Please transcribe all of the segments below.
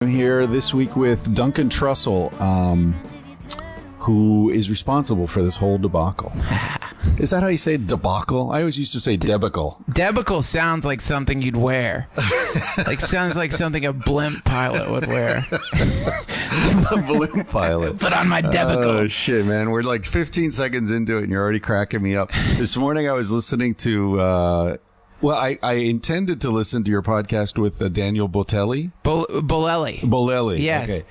I'm here this week with Duncan Trussell, who is responsible for this whole debacle. Is that how you say debacle? I always used to say debacle. Debacle sounds like something you'd wear. Sounds like something a blimp pilot would wear. A blimp pilot. Put on my debacle. Oh, shit, man. We're like 15 seconds into it, and you're already cracking me up. This morning I was listening to... I intended to listen to your podcast with Daniel Bolelli. Bolelli. Yes. Okay.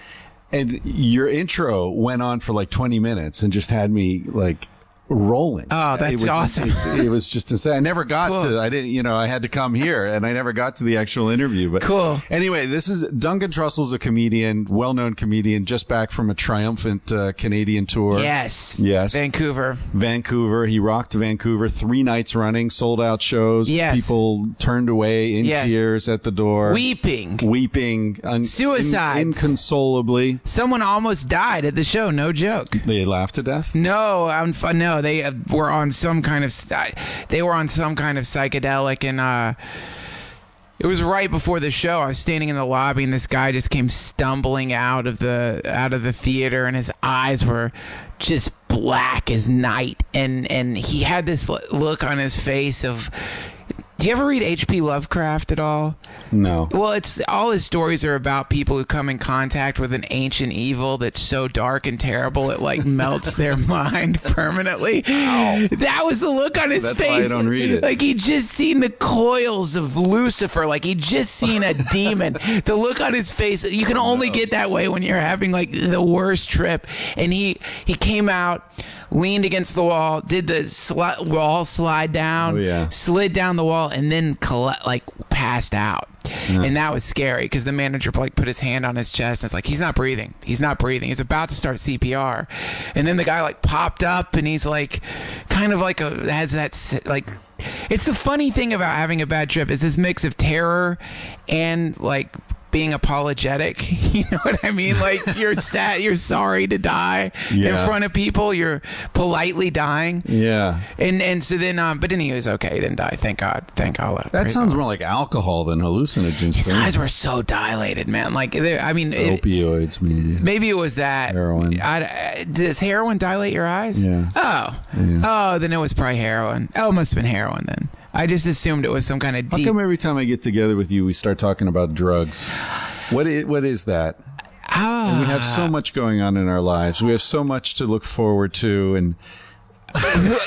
And your intro went on for like 20 minutes and just had me like rolling. Oh, that's awesome. It was just insane. I never got to, I had to come here and I never got to the actual interview. But cool. Anyway, this is Duncan Trussell's a comedian, well-known comedian, just back from a triumphant Canadian tour. Yes. Vancouver. He rocked Vancouver 3 nights running, sold out shows. Yes. People turned away in tears at the door. Weeping. Suicides. Inconsolably. Someone almost died at the show. No joke. They laughed to death? No, they were on some kind of psychedelic, and it was right before the show. I was standing in the lobby, and this guy just came stumbling out of the theater, and his eyes were just black as night, and he had this look on his face of. Do you ever read H.P. Lovecraft at all? No. Well, it's all his stories are about people who come in contact with an ancient evil that's so dark and terrible it like melts their mind permanently. Ow. That was the look on his face. That's why I don't read it. Like he'd just seen the coils of Lucifer. Like he'd just seen a demon. The look on his face, you can only get that way when you're having like the worst trip. And he came out, leaned against the wall, did the wall slide down, slid down the wall, and then passed out. Yeah. And that was scary because the manager like put his hand on his chest and it's like, he's not breathing. He's about to start CPR. And then the guy like popped up and he's like kind of like has that like, it's the funny thing about having a bad trip is this mix of terror and like being apologetic. You know what I mean? Like you're sad, you're sorry to die in front of people. You're politely dying. Yeah. And so then, but then he was okay. He didn't die. Thank God. That sounds more like alcohal than hallucinogens. His eyes were so dilated, man. Like, opioids, maybe. Maybe it was that. Heroin. Does heroin dilate your eyes? Yeah. Oh, then it was probably heroin. Oh, it must have been heroin then. I just assumed it was some kind of deep... How come every time I get together with you, we start talking about drugs? What is that? And we have so much going on in our lives. We have so much to look forward to, and...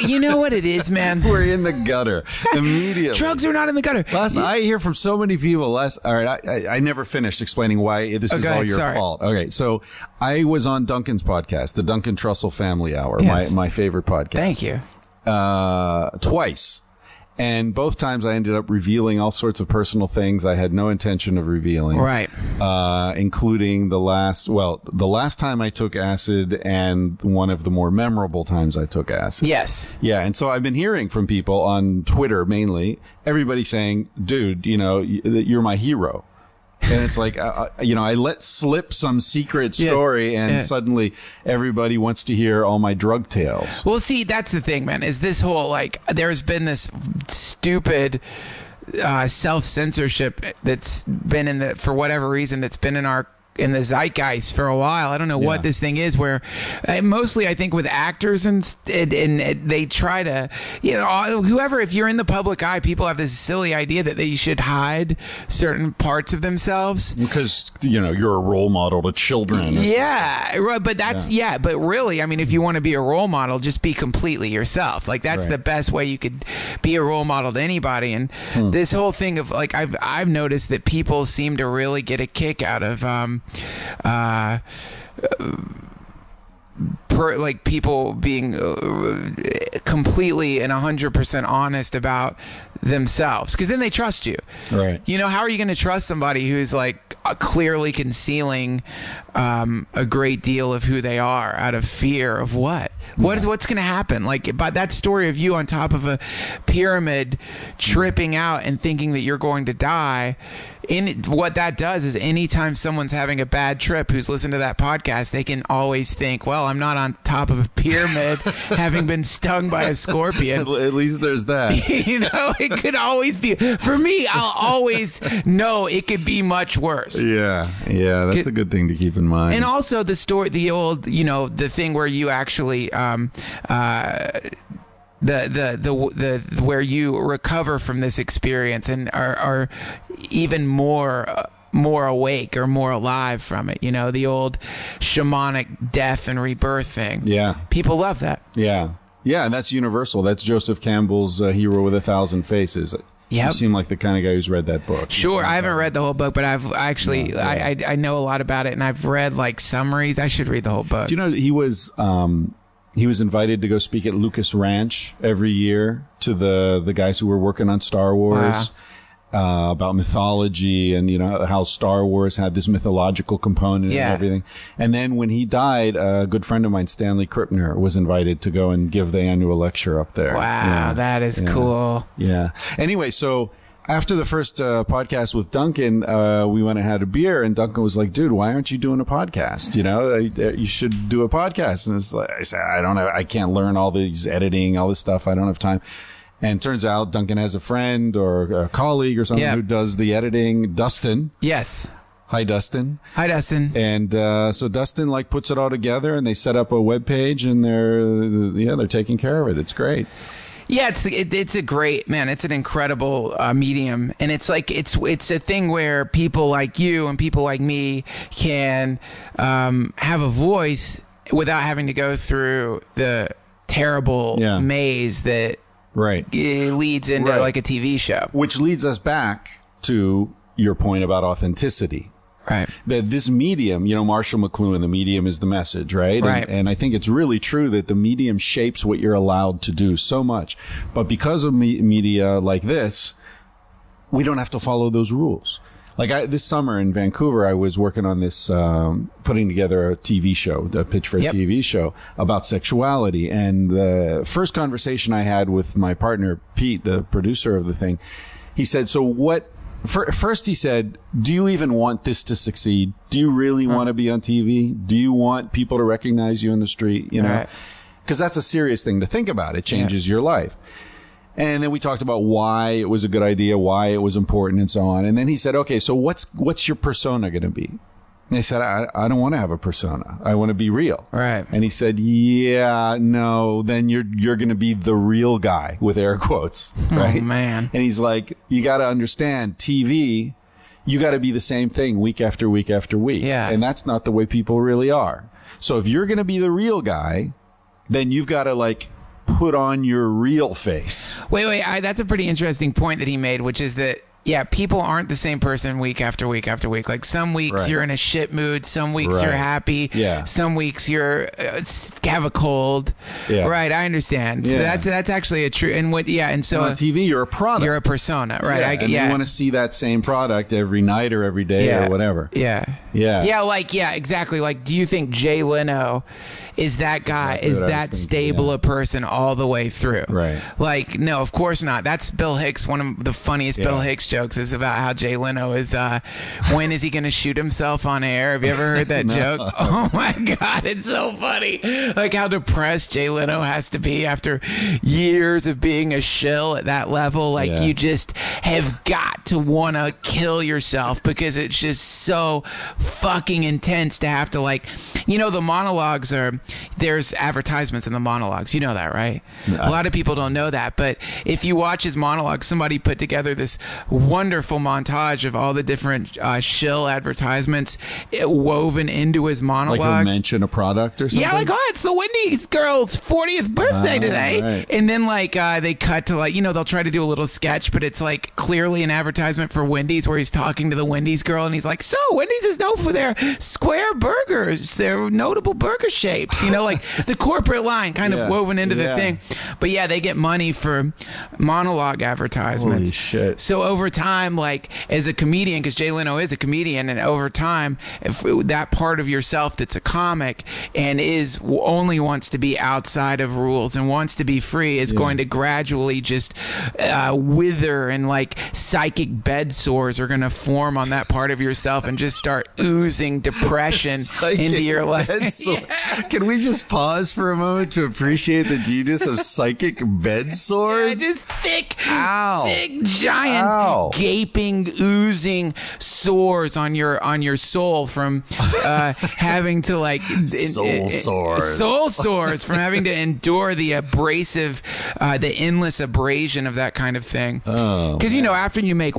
You know what it is, man? We're in the gutter immediately. Drugs are not in the gutter. I hear from so many people. All right, I never finished explaining why this is all your fault. Okay, so I was on Duncan's podcast, the Duncan Trussell Family Hour, my favorite podcast. Thank you. Twice. And both times I ended up revealing all sorts of personal things I had no intention of revealing. Right. Including the last time I took acid and one of the more memorable times I took acid. Yes. Yeah. And so I've been hearing from people on Twitter mainly, everybody saying, dude, you're my hero. And it's like, I let slip some secret story and suddenly everybody wants to hear all my drug tales. Well, see, that's the thing, man, is this whole, like, there's been this stupid self-censorship that's been for whatever reason, that's been in the zeitgeist for a while. I don't know what this thing is where mostly I think with actors and they try to, whoever, if you're in the public eye, people have this silly idea that they should hide certain parts of themselves. Because, you're a role model to children. Yeah, right. But but really, I mean, if you want to be a role model, just be completely yourself. Like that's the best way you could be a role model to anybody. And this whole thing of like, I've noticed that people seem to really get a kick out of, people being completely and 100% honest about themselves, because then they trust you. Right. How are you going to trust somebody who's like clearly concealing a great deal of who they are out of fear of what? What's going to happen? Like, by that story of you on top of a pyramid tripping out and thinking that you're going to die, what that does is anytime someone's having a bad trip who's listened to that podcast, they can always think, well, I'm not on top of a pyramid having been stung by a scorpion. At least there's that. It could always be. For me, I'll always know it could be much worse. Yeah, that's a good thing to keep in mind. And also the story, the old, the thing where you actually the where you recover from this experience and are even more awake or more alive from it. The old shamanic death and rebirth thing. Yeah, people love that. Yeah, and that's universal. That's Joseph Campbell's Hero with 1,000 Faces. Yep. You seem like the kind of guy who's read that book. Sure, I haven't read the whole book, but I've actually I know a lot about it, and I've read like summaries. I should read the whole book. Do you know he was invited to go speak at Lucas Ranch every year to the guys who were working on Star Wars. Wow. About mythology and how Star Wars had this mythological component and everything. And then when he died, a good friend of mine, Stanley Krippner, was invited to go and give the annual lecture up there. Wow, that is cool. Yeah. Anyway, so after the first podcast with Duncan, we went and had a beer, and Duncan was like, "Dude, why aren't you doing a podcast? You should do a podcast." And it's like, I said, I can't learn all these editing, all this stuff. I don't have time. And turns out Duncan has a friend or a colleague or something who does the editing, Dustin. Yes. Hi, Dustin. Hi, Dustin. And so Dustin puts it all together, and they set up a web page, and they're taking care of it. It's great. Yeah, it's a great, man. It's an incredible medium, and it's a thing where people like you and people like me can have a voice without having to go through the terrible maze that. Right. It leads into like a TV show. Which leads us back to your point about authenticity. Right. That this medium, Marshall McLuhan, the medium is the message, right? Right. And I think it's really true that the medium shapes what you're allowed to do so much. But because of media like this, we don't have to follow those rules. Like this summer in Vancouver, I was working on this, putting together a TV show, a pitch for a TV show about sexuality. And the first conversation I had with my partner, Pete, the producer of the thing, he said, first he said, do you even want this to succeed? Do you really want to be on TV? Do you want people to recognize you in the street? Because that's a serious thing to think about. It changes your life. And then we talked about why it was a good idea, why it was important, and so on. And then he said, okay, so what's your persona going to be? And I said, I don't want to have a persona. I want to be real. Right. And he said, yeah, no, then you're going to be the real guy, with air quotes. Right? Oh, man. And he's like, you got to understand, TV, you got to be the same thing week after week after week. Yeah. And that's not the way people really are. So if you're going to be the real guy, then you've got to put on your real face. Wait. That's a pretty interesting point that he made, which is that, people aren't the same person week after week after week. Like some weeks you're in a shit mood. Some weeks you're happy. Yeah. Some weeks you're have a cold. Yeah. Right. I understand. So that's actually a true. And so on TV, you're a product. You're a persona. Right. And you want to see that same product every night or every day or whatever. Yeah. Exactly. Like, do you think Jay Leno is that guy, is that stable a person all the way through? Right. Like, no, of course not. That's Bill Hicks. One of the funniest Bill Hicks jokes is about how Jay Leno is, when is he going to shoot himself on air? Have you ever heard that joke? Oh my God, it's so funny. Like how depressed Jay Leno has to be after years of being a shill at that level. Like you just have got to want to kill yourself because it's just so fucking intense to have to the monologues there's advertisements in the monologues. You know that, right? No. A lot of people don't know that, but if you watch his monologue, somebody put together this wonderful montage of all the different shill advertisements woven into his monologues. Like he'll mention a product or something? Yeah, like, it's the Wendy's girl's 40th birthday today. Right. And then they cut to they'll try to do a little sketch, but it's clearly an advertisement for Wendy's where he's talking to the Wendy's girl and he's like, so Wendy's is known for their square burgers, their notable burger shape. politics, like the corporate line kind of woven into the thing. But yeah, they get money for monologue advertisements. Holy shit. So over time, like as a comedian, because Jay Leno is a comedian, and over time, if that part of yourself that's a comic and only wants to be outside of rules and wants to be free is going to gradually just wither, and like psychic bed sores are going to form on that part of yourself and just start oozing depression into your life. Can we just pause for a moment to appreciate the genius of psychic bed sores? Yeah, just thick, giant, gaping, oozing sores on your soul from having to like soul sores from having to endure the abrasive, the endless abrasion of that kind of thing. Because after you make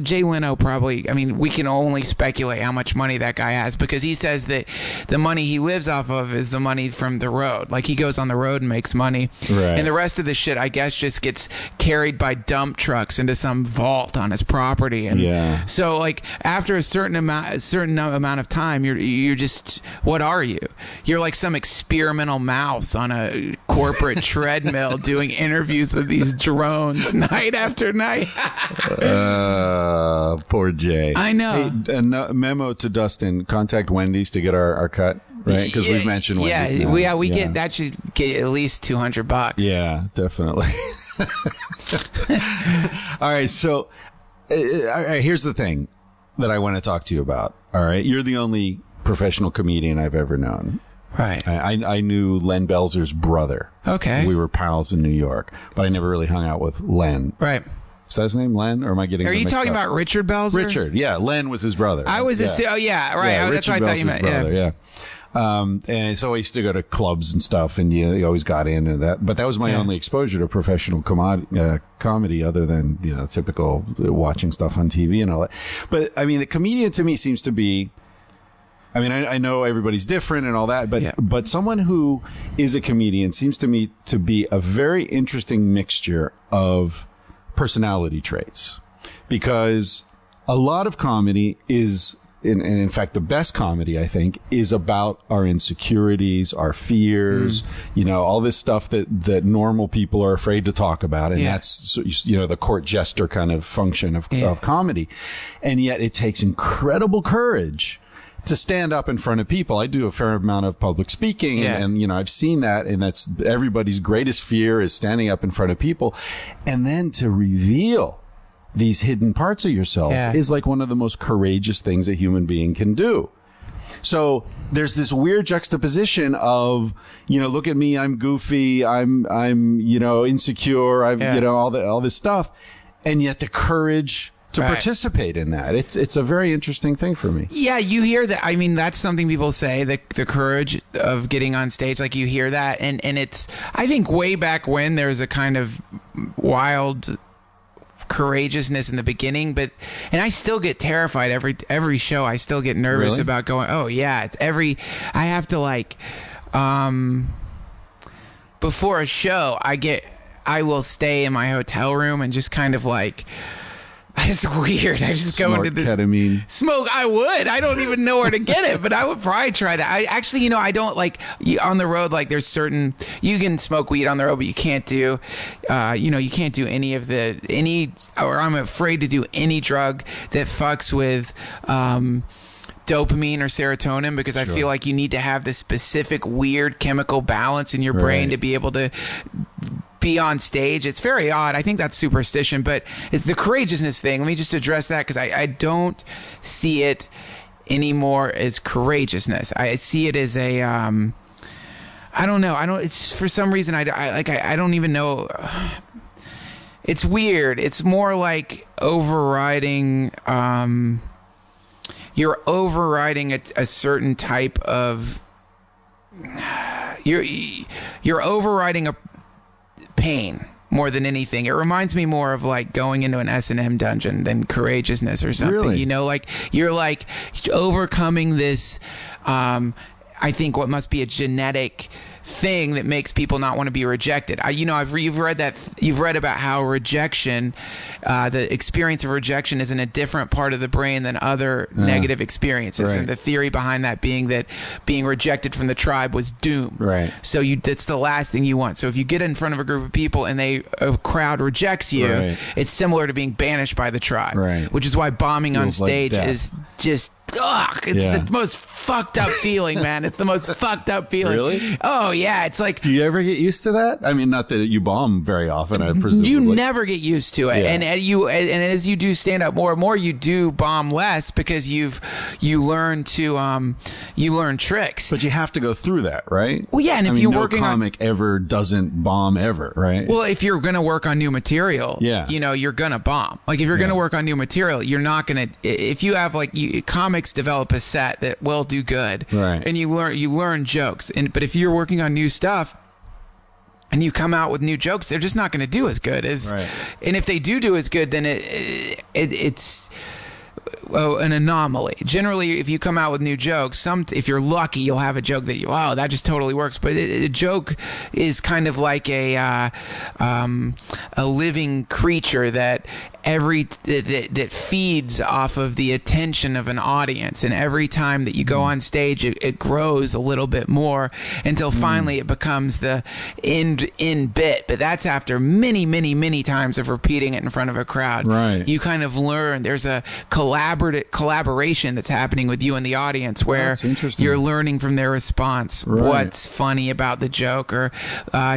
Jay Leno probably, I mean, we can only speculate how much money that guy has, because he says that the money he lives off of is the money from the road. Like he goes on the road and makes money, and the rest of the shit, I guess, just gets carried by dump trucks into some vault on his property. And so, like after a certain amount of time, you're just, what are you? You're like some experimental mouse on a corporate treadmill doing interviews with these drones night after night. Poor Jay. I know. Hey, a memo to Dustin: contact Wendy's to get our cut, right? Because we've mentioned Wendy's. We get that, should get at least $200. Yeah, definitely. All right, so here's the thing that I want to talk to you about. All right, you're the only professional comedian I've ever known. Right. I knew Len Belzer's brother. Okay. We were pals in New York, but I never really hung out with Len. Right. Is that his name, Len? Or am I getting? Are you talking about Richard Belzer? Richard, yeah. Len was his brother. I was right. Yeah, that's what I thought you meant. Brother, yeah. And so I used to go to clubs and stuff, and you always got into that. But that was my only exposure to professional comedy, other than typical watching stuff on TV and all that. But I mean, the comedian to me seems to be. I mean, I know everybody's different and all that, but someone who is a comedian seems to me to be a very interesting mixture of personality traits, because a lot of comedy is, and in fact, the best comedy, I think, is about our insecurities, our fears, all this stuff that normal people are afraid to talk about. And that's, the court jester kind of function of comedy. And yet it takes incredible courage to stand up in front of people. I do a fair amount of public speaking, and I've seen that, and that's everybody's greatest fear is standing up in front of people, and then to reveal these hidden parts of yourself is like one of the most courageous things a human being can do. So there's this weird juxtaposition of, look at me, I'm goofy, I'm insecure, all this stuff, and yet the courage to participate in that. It's a very interesting thing for me. Yeah, you hear that. I mean, that's something people say, the courage of getting on stage. Like, you hear that, and it's, I think way back when there was a kind of wild courageousness in the beginning, and I still get terrified every show. I still get nervous about going, I have to before a show, I will stay in my hotel room and just kind of like, it's weird. I just go into the ketamine. Smoke. I would. I don't even know where to get it, but I would probably try that. I actually, I don't like on the road. Like, there's certain, you can smoke weed on the road, but you can't do, you can't do or I'm afraid to do any drug that fucks with, dopamine or serotonin, because I feel like you need to have this specific weird chemical balance in your brain to be able to be on stage. It's very odd. I think that's superstition, but it's the courageousness thing. Let me just address that, because I don't see it anymore as courageousness. I see it as a I don't know. It's for some reason I don't even know. It's weird. It's more like overriding. You're overriding a certain type of. You're overriding a pain more than anything. It reminds me more of like going into an S&M dungeon than courageousness or something. Really? Like you're like overcoming this. I think what must be a genetic thing that makes people not want to be rejected. You've read about how rejection, the experience of rejection, is in a different part of the brain than other negative experiences, Right. and the theory behind that being that being rejected from the tribe was doom. Right. So that's the last thing you want. So if you get in front of a group of people and a crowd rejects you, Right. it's similar to being banished by the tribe. Right. Which is why bombing on Feels like stage death. is just. Ugh, it's Yeah. the most fucked up feeling, man. It's the most fucked up feeling. Really? Oh, yeah. It's like Do you ever get used to that? I mean, not that you bomb very often, I presume. you never get used to it. Yeah. And as you do stand up more and more, you do bomb less because you learn to you learn tricks. But you have to go through that, right? Well, yeah, and I if mean, you're no working on- comic ever doesn't bomb ever, right? Well, if you're going to work on new material, Yeah. you're going to bomb. Like if you're going to work on new material, you're not going to, if you have comics develop a set that will do good, Right. and you learn jokes. But if you're working on new stuff and you come out with new jokes, they're just not going to do as good as, Right. and if they do as good, then it's an anomaly. Generally, if you come out with new jokes, if you're lucky, you'll have a joke that just totally works. But a joke is kind of like a living creature that feeds off of the attention of an audience, and every time that you go on stage, it grows a little bit more until finally it becomes the end bit. But that's after many, many, many times of repeating it in front of a crowd. Right. You kind of learn. There's a collaboration that's happening with you and the audience where That's interesting. you're learning from their response what's funny about the joke, or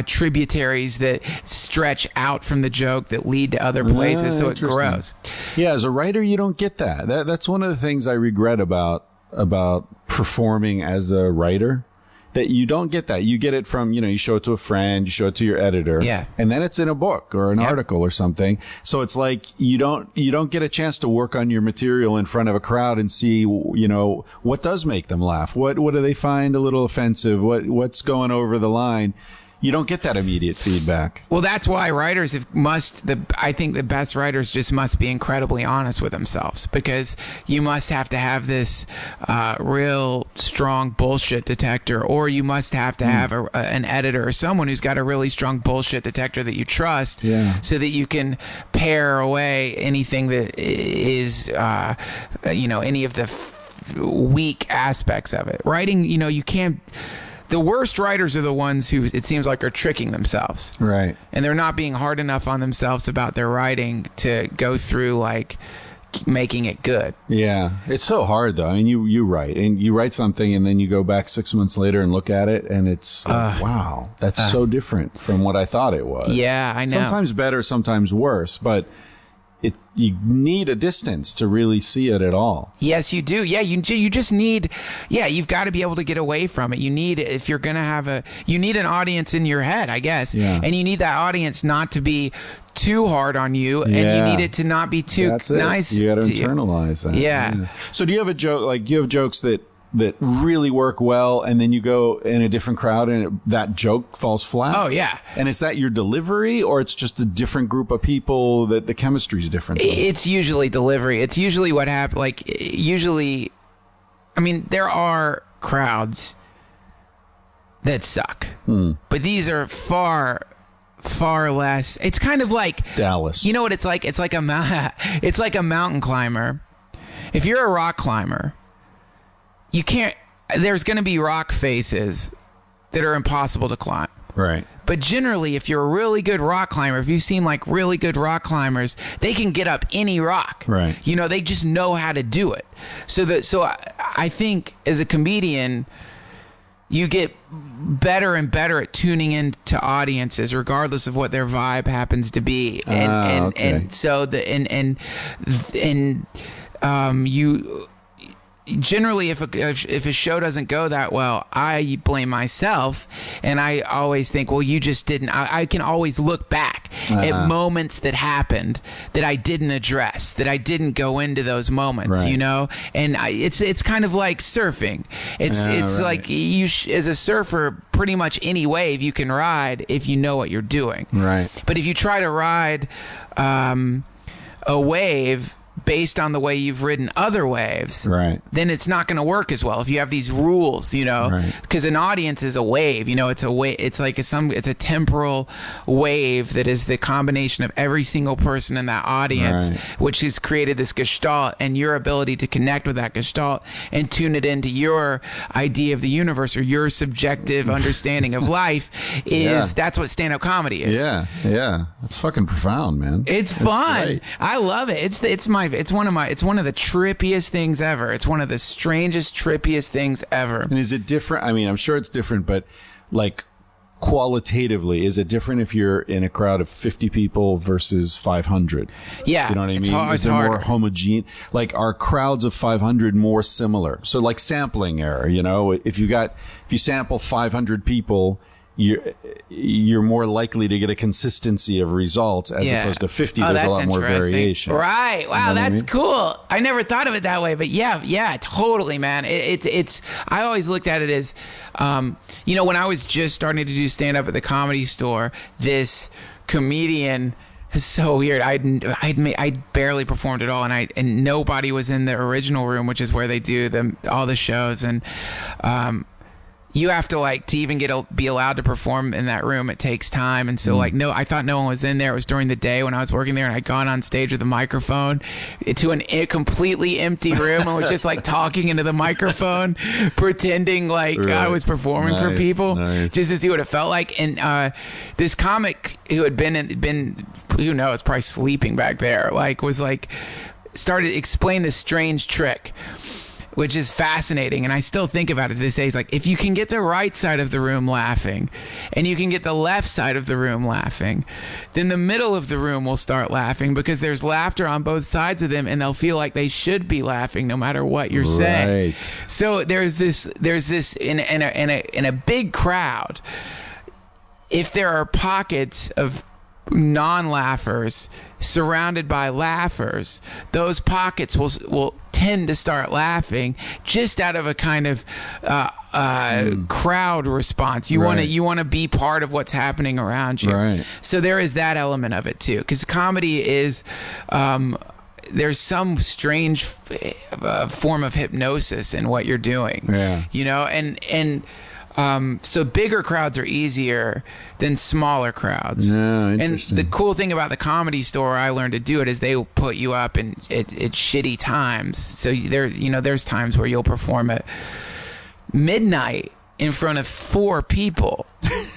tributaries that stretch out from the joke that lead to other places, so it grows. Yeah, as a writer, you don't get that. That's one of the things I regret about performing as a writer. That you don't get that. You get it from, you show it to a friend, you show it to your editor. Yeah. And then it's in a book or an article or something. So it's like you don't get a chance to work on your material in front of a crowd and see, what does make them laugh? What do they find a little offensive? What's going over the line? You don't get that immediate feedback. Well, that's why writers I think the best writers just must be incredibly honest with themselves, because you must have to have this real strong bullshit detector, or you must have to have an editor or someone who's got a really strong bullshit detector that you trust, so that you can pare away anything that is, any of the weak aspects of it. Writing, you can't. The worst writers are the ones who, it seems like, are tricking themselves. Right. And they're not being hard enough on themselves about their writing to go through, making it good. Yeah. It's so hard, though. I mean, you write something and then you go back 6 months later and look at it and it's like, wow, that's so different from what I thought it was. Yeah, I know. Sometimes better, sometimes worse, but you need a distance to really see it at all. Yes, you do. Yeah, you just need, you've got to be able to get away from it. You need, if you're going to have you need an audience in your head, I guess. Yeah. And you need that audience not to be too hard on you, and you need it to not be too nice. You got to to internalize that. Yeah. So do you have a joke, you have jokes that really work well, and then you go in a different crowd and that joke falls flat? Oh, yeah. And is that your delivery, or it's just a different group of people that the chemistry is different? It's usually delivery. It's usually what happens. There are crowds that suck, but these are far less. It's kind of like Dallas. You know what it's like? It's like a mountain climber. If you're a rock climber, you can't. There's going to be rock faces that are impossible to climb. Right. But generally, if you're a really good rock climber, if you've seen really good rock climbers, they can get up any rock. Right. They just know how to do it. So I think as a comedian, you get better and better at tuning into audiences, regardless of what their vibe happens to be. And so you. Generally, if a show doesn't go that well, I blame myself, and I always think, well, you just didn't. I can always look back at moments that happened that I didn't address, that I didn't go into those moments, right. And it's kind of like surfing. It's like you as a surfer, pretty much any wave you can ride if you know what you're doing. Right. But if you try to ride a wave based on the way you've ridden other waves, Right. then it's not going to work as well if you have these rules, you know, Right. because an audience is a wave, you know, it's a wave, it's like it's a temporal wave that is the combination of every single person in that audience, Right. which has created this gestalt, and your ability to connect with that gestalt and tune it into your idea of the universe or your subjective understanding of life is that's what stand-up comedy is. Yeah. Yeah. It's fucking profound, man. It's fun. great. I love it. It's one of the trippiest things ever. It's one of the strangest, trippiest things ever. And is it different? I mean, I'm sure it's different, but like qualitatively, is it different if you're in a crowd of 50 people versus 500? Yeah. You know what I it's mean? hard, Is there more homogeneous? Like, are crowds of 500 more similar? So like sampling error, you know, if you sample 500 people, you're more likely to get a consistency of results as opposed to 50. There's a lot more variation. Right. Wow, You know that's what I mean? cool. I never thought of it that way, but yeah, totally, man. It's I always looked at it as, you know, when I was just starting to do stand up at the Comedy Store, this comedian. It's so weird. I barely performed at all, and nobody was in the original room, which is where they do all the shows, and you have to to even be allowed to perform in that room. It takes time. And so I thought no one was in there. It was during the day when I was working there, and I'd gone on stage with a microphone to a completely empty room and was just talking into the microphone, pretending I was performing for people just to see what it felt like. And this comic who had been, who knows, probably sleeping back there, started explain this strange trick, which is fascinating. And I still think about it to this day. It's if you can get the right side of the room laughing and you can get the left side of the room laughing, then the middle of the room will start laughing because there's laughter on both sides of them, and they'll feel like they should be laughing no matter what you're saying. So there's this in a big crowd, if there are pockets of non-laughers surrounded by laughers, those pockets will tend to start laughing just out of a kind of crowd response. You want to be part of what's happening around you. Right. So there is that element of it too, because comedy is there's some strange form of hypnosis in what you're doing. Yeah. You know, and so bigger crowds are easier than smaller crowds. Yeah, and interesting. the cool thing about the Comedy Store, I learned to do it, is they will put you up at shitty times. So there's times where you'll perform at midnight in front of 4 people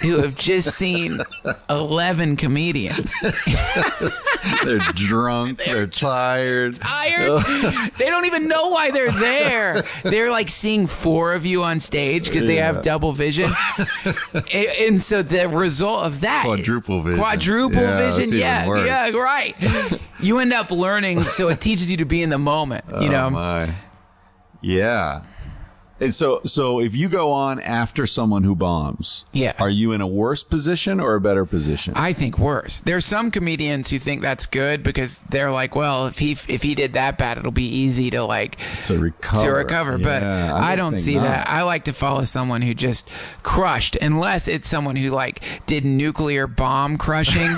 who have just seen 11 comedians. They're drunk. They're tired. They don't even know why they're there. They're seeing 4 of you on stage because they have double vision. And so the result of that, Quadruple vision. Vision. It's Yeah, even worse. yeah, right. You end up learning, so it teaches you to be in the moment. You know. Oh my. Yeah. And so if you go on after someone who bombs, are you in a worse position or a better position? I think worse. There's some comedians who think that's good because they're like, well, if he did that bad, it'll be easy to recover. Yeah, But I don't see that. I like to follow someone who just crushed, unless it's someone who did nuclear bomb crushing.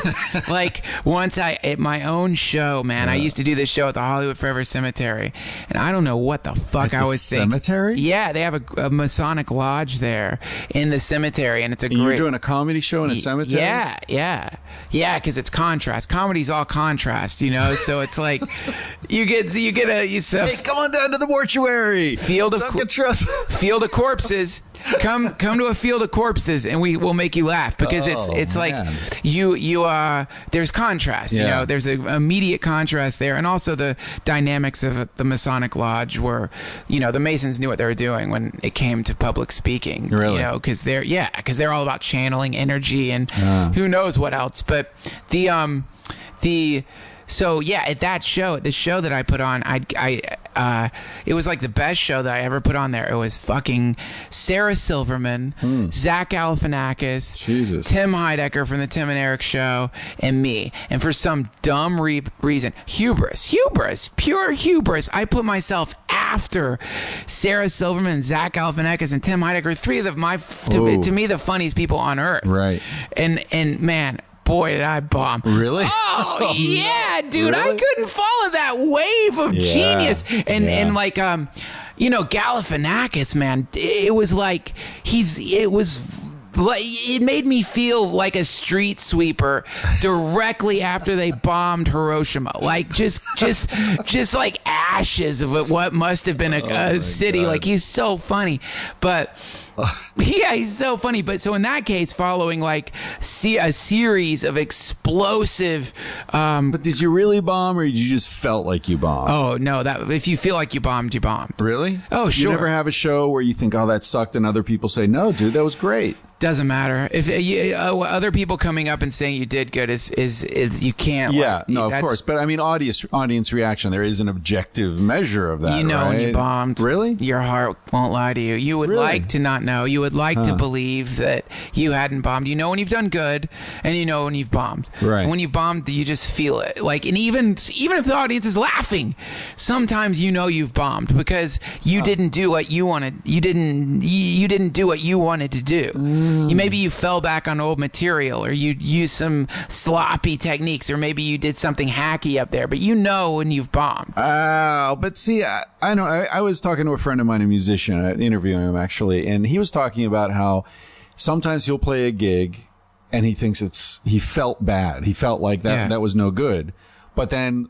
Once at my own show, man, I used to do this show at the Hollywood Forever Cemetery, and I don't know what the fuck I was thinking. Cemetery? Yeah, they have a Masonic lodge there in the cemetery, and it's a great. You're doing a comedy show in a cemetery? Yeah, because it's contrast. Comedy's all contrast, you know. So it's you get Hey, come on down to the mortuary. Duncan Trussell. Field of corpses. Come to a field of corpses, and we will make you laugh because it's man. there's contrast. You know, there's an immediate contrast there, and also the dynamics of the Masonic lodge, where the Masons knew what they were doing when it came to public speaking. Really? You know, because they're all about channeling energy and who knows what else. But so at that show, at the show that I put on, it was the best show that I ever put on there. It was fucking Sarah Silverman, Zach Galifianakis, Tim Heidecker from the Tim and Eric Show, and me. And for some dumb reason, hubris, pure hubris, I put myself after Sarah Silverman, Zach Galifianakis, and Tim Heidecker, 3 of to me the funniest people on earth. Right. And man, boy, did I bomb. Really? Oh, yeah, dude. Really? I couldn't follow that wave of genius. And like, you know, Galifianakis, man, it was like, it made me feel like a street sweeper directly after they bombed Hiroshima. Like just like ashes of what must have been a city. God. Like, he's so funny, but yeah, he's so funny. But so in that case, following like a series of explosive. But did you really bomb, or you just felt like you bombed? Oh no, that if you feel like you bombed, you bombed. Really? Oh sure. You never have a show where you think, oh, that sucked, and other people say, no, dude, that was great. Doesn't matter if other people coming up and saying you did good is you can't. Yeah, no, of course, but I mean, audience reaction. There is an objective measure of that. You know, right? when you bombed, really, your heart won't lie to you. You would like to not know. You would like to believe that you hadn't bombed. You know when you've done good, and you know when you've bombed. Right. And when you've bombed, you just feel it. Like, and even if the audience is laughing, sometimes you know you've bombed because you didn't do what you wanted. You didn't do what you wanted to do. Maybe you fell back on old material, or you used some sloppy techniques, or maybe you did something hacky up there, but you know when you've bombed. But see, I know I was talking to a friend of mine, a musician, interviewing him actually, and he was talking about how sometimes he'll play a gig and he thinks he felt bad. He felt like that was no good. But then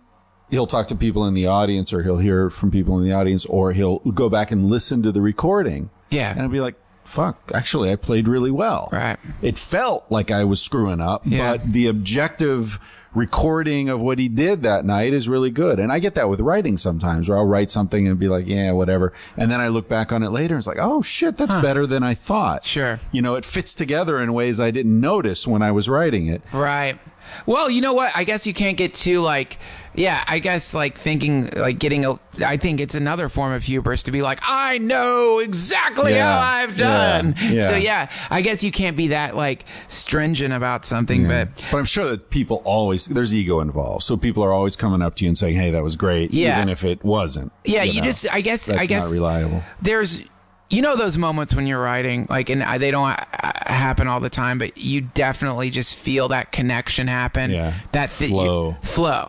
he'll talk to people in the audience, or he'll hear from people in the audience, or he'll go back and listen to the recording. Yeah. And I'll be like, fuck, actually, I played really well. Right. It felt like I was screwing up, but the objective recording of what he did that night is really good. And I get that with writing sometimes, where I'll write something and be like, yeah, whatever. And then I look back on it later and it's like, oh shit, that's better than I thought. Sure. You know, it fits together in ways I didn't notice when I was writing it. Right. Well, you know what? I guess you can't get too like, I guess like thinking like I think it's another form of hubris to be like, I know exactly how I've done. Yeah. So I guess you can't be that like stringent about something, but I'm sure that people there's ego involved. So people are always coming up to you and saying, hey, that was great. Even if it wasn't. Yeah. I guess not reliable. There's, you know, those moments when you're writing, like, and they don't happen all the time, but you definitely just feel that connection happen. Yeah. That flow.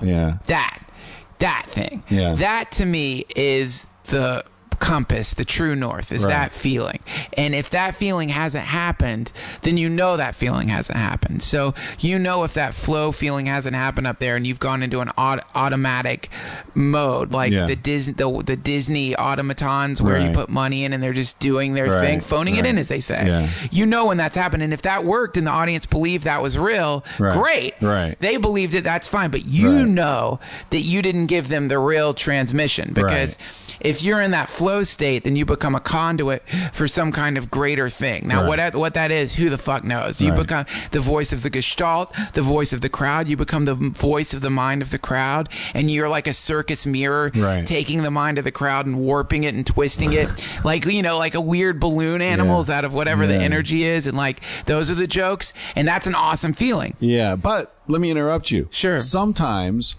Yeah. That thing. Yeah. That to me is the compass, the true north, is that feeling. And if that feeling hasn't happened, then you know that feeling hasn't happened. So you know if that flow feeling hasn't happened up there and you've gone into an automatic mode, like the Disney automatons where you put money in and they're just doing their thing, phoning it in, as they say. Yeah. You know when that's happened. And if that worked and the audience believed that was real, great. Right. They believed it, that's fine. But you know that you didn't give them the real transmission, because if you're in that flow state, then you become a conduit for some kind of greater thing. Now, what that is, who the fuck knows? You become the voice of the Gestalt, the voice of the crowd. You become the voice of the mind of the crowd, and you're like a circus mirror, taking the mind of the crowd and warping it and twisting it, like, you know, like a weird balloon animals out of whatever the energy is, and like those are the jokes, and that's an awesome feeling. Yeah, but let me interrupt you. Sure. Sometimes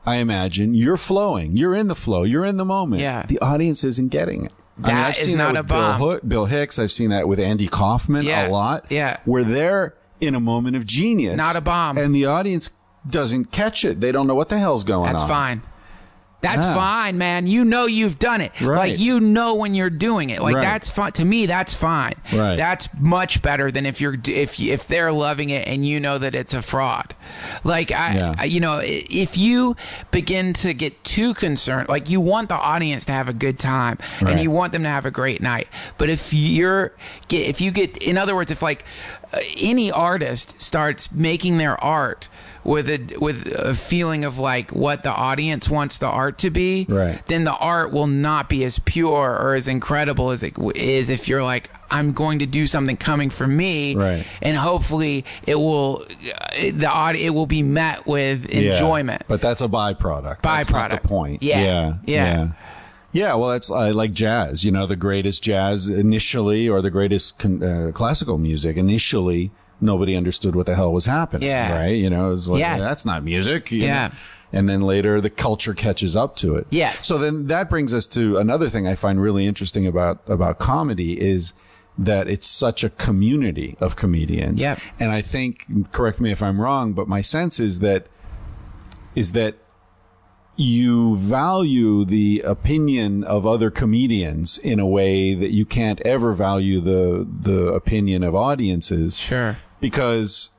I imagine you're flowing. You're in the flow. You're in the moment. Yeah. The audience isn't getting it. I've seen that with Bill Hicks. I've seen that with Andy Kaufman a lot. Yeah. Where they're in a moment of genius. Not a bomb. And the audience doesn't catch it. They don't know what the hell's going on. That's fine. That's fine, man. You know you've done it. Right. Like, you know when you're doing it. Like, that's fine. To me, that's fine. Right. That's much better than if they're loving it and you know that it's a fraud. Like, you know, if you begin to get too concerned, like, you want the audience to have a good time and you want them to have a great night. But if you get, in other words, if like any artist starts making their art with a feeling of like what the audience wants the art to be, then the art will not be as pure or as incredible as it is if you're like, I'm going to do something coming from me, and hopefully it will be met with enjoyment. But that's a byproduct. That's not the point. Yeah. Well, that's like jazz. You know, the greatest jazz initially, or the greatest classical music initially, nobody understood what the hell was happening. Right? You know, it was like, that's not music. You know? And then later the culture catches up to it. Yes. So then that brings us to another thing I find really interesting about comedy is that it's such a community of comedians. Yep. And I think, correct me if I'm wrong, but my sense is that you value the opinion of other comedians in a way that you can't ever value the opinion of audiences. Sure. Because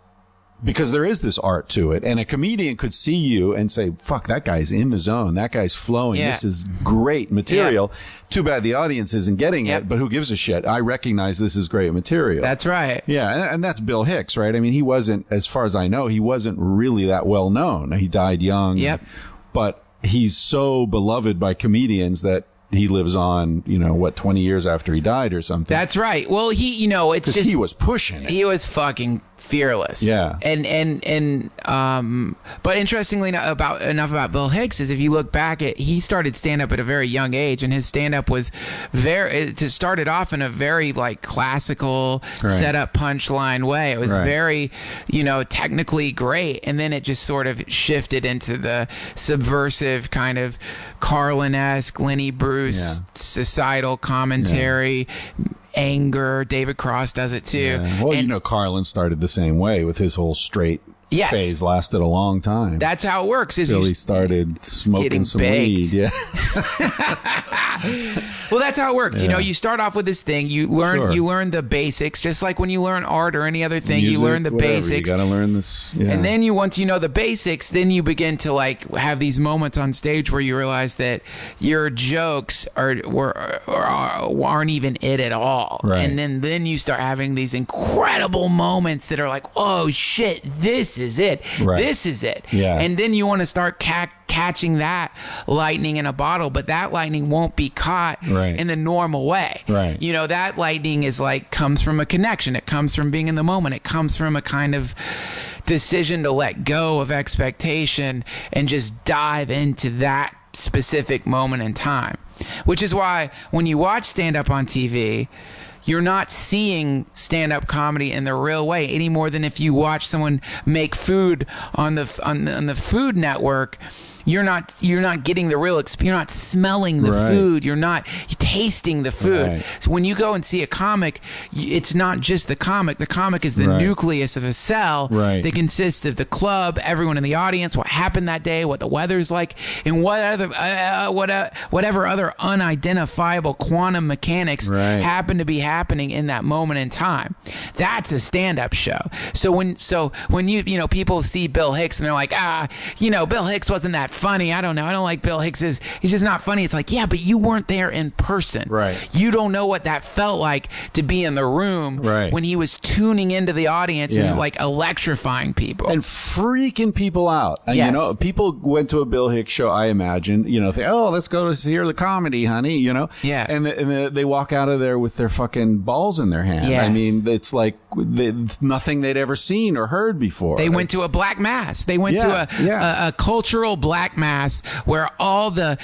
there is this art to it, and a comedian could see you and say, fuck, that guy's in the zone. That guy's flowing. Yeah. This is great material. Yeah. Too bad the audience isn't getting Yep. it, but who gives a shit? I recognize this is great material. That's right. Yeah, and that's Bill Hicks, right? I mean, he wasn't, as far as I know, he wasn't really that well known. He died young. Yep. But he's so beloved by comedians that he lives on, 20 years after he died or something. That's right. Well, it's just he was pushing it. He was fucking fearless. Yeah. But interestingly enough about Bill Hicks is if you look back he started stand up at a very young age, and his stand up was started off in a very like classical set up punchline way. It was very, technically great. And then it just sort of shifted into the subversive kind of Carlin-esque, Lenny Bruce, societal commentary, anger. David Cross does it too. Yeah. Well, Carlin started the same way with his whole straight phase. Lasted a long time. That's how it works. Until he started smoking some weed. Yeah. Well, that's how it works. Yeah. You start off with this thing. You learn the basics, just like when you learn art or any other thing. Music, you learn the whatever. basics. You got to learn this. Yeah. And then once you know the basics, then you begin to like have these moments on stage where you realize that your jokes aren't even it at all. Right. And then you start having these incredible moments that are like, oh shit, this is it. Right. This is it. Yeah. And then you want to start catching that lightning in a bottle, but that lightning won't be caught in the normal way. Right. That lightning is comes from a connection. It comes from being in the moment. It comes from a kind of decision to let go of expectation and just dive into that specific moment in time. Which is why when you watch stand-up on TV, you're not seeing stand-up comedy in the real way any more than if you watch someone make food on the Food Network. You're not getting the real experience. You're not smelling the food. You're not tasting the food. Right. So when you go and see a comic, it's not just the comic. The comic is the nucleus of a cell that consists of the club, everyone in the audience, what happened that day, what the weather's like, and whatever other unidentifiable quantum mechanics happen to be happening in that moment in time. That's a stand-up show. So when you people see Bill Hicks and they're like, Bill Hicks wasn't that funny. I don't know. I don't like Bill Hicks. He's just not funny. It's like, yeah, but you weren't there in person. Right. You don't know what that felt like to be in the room when he was tuning into the audience and electrifying people. And freaking people out. And, Yes. people went to a Bill Hicks show, I imagine, think, oh, let's go to hear the comedy, honey, Yeah. And they walk out of there with their fucking balls in their hand. Yes. I mean, it's like it's nothing they'd ever seen or heard before. They went to a black mass. They went to a cultural black mass where all the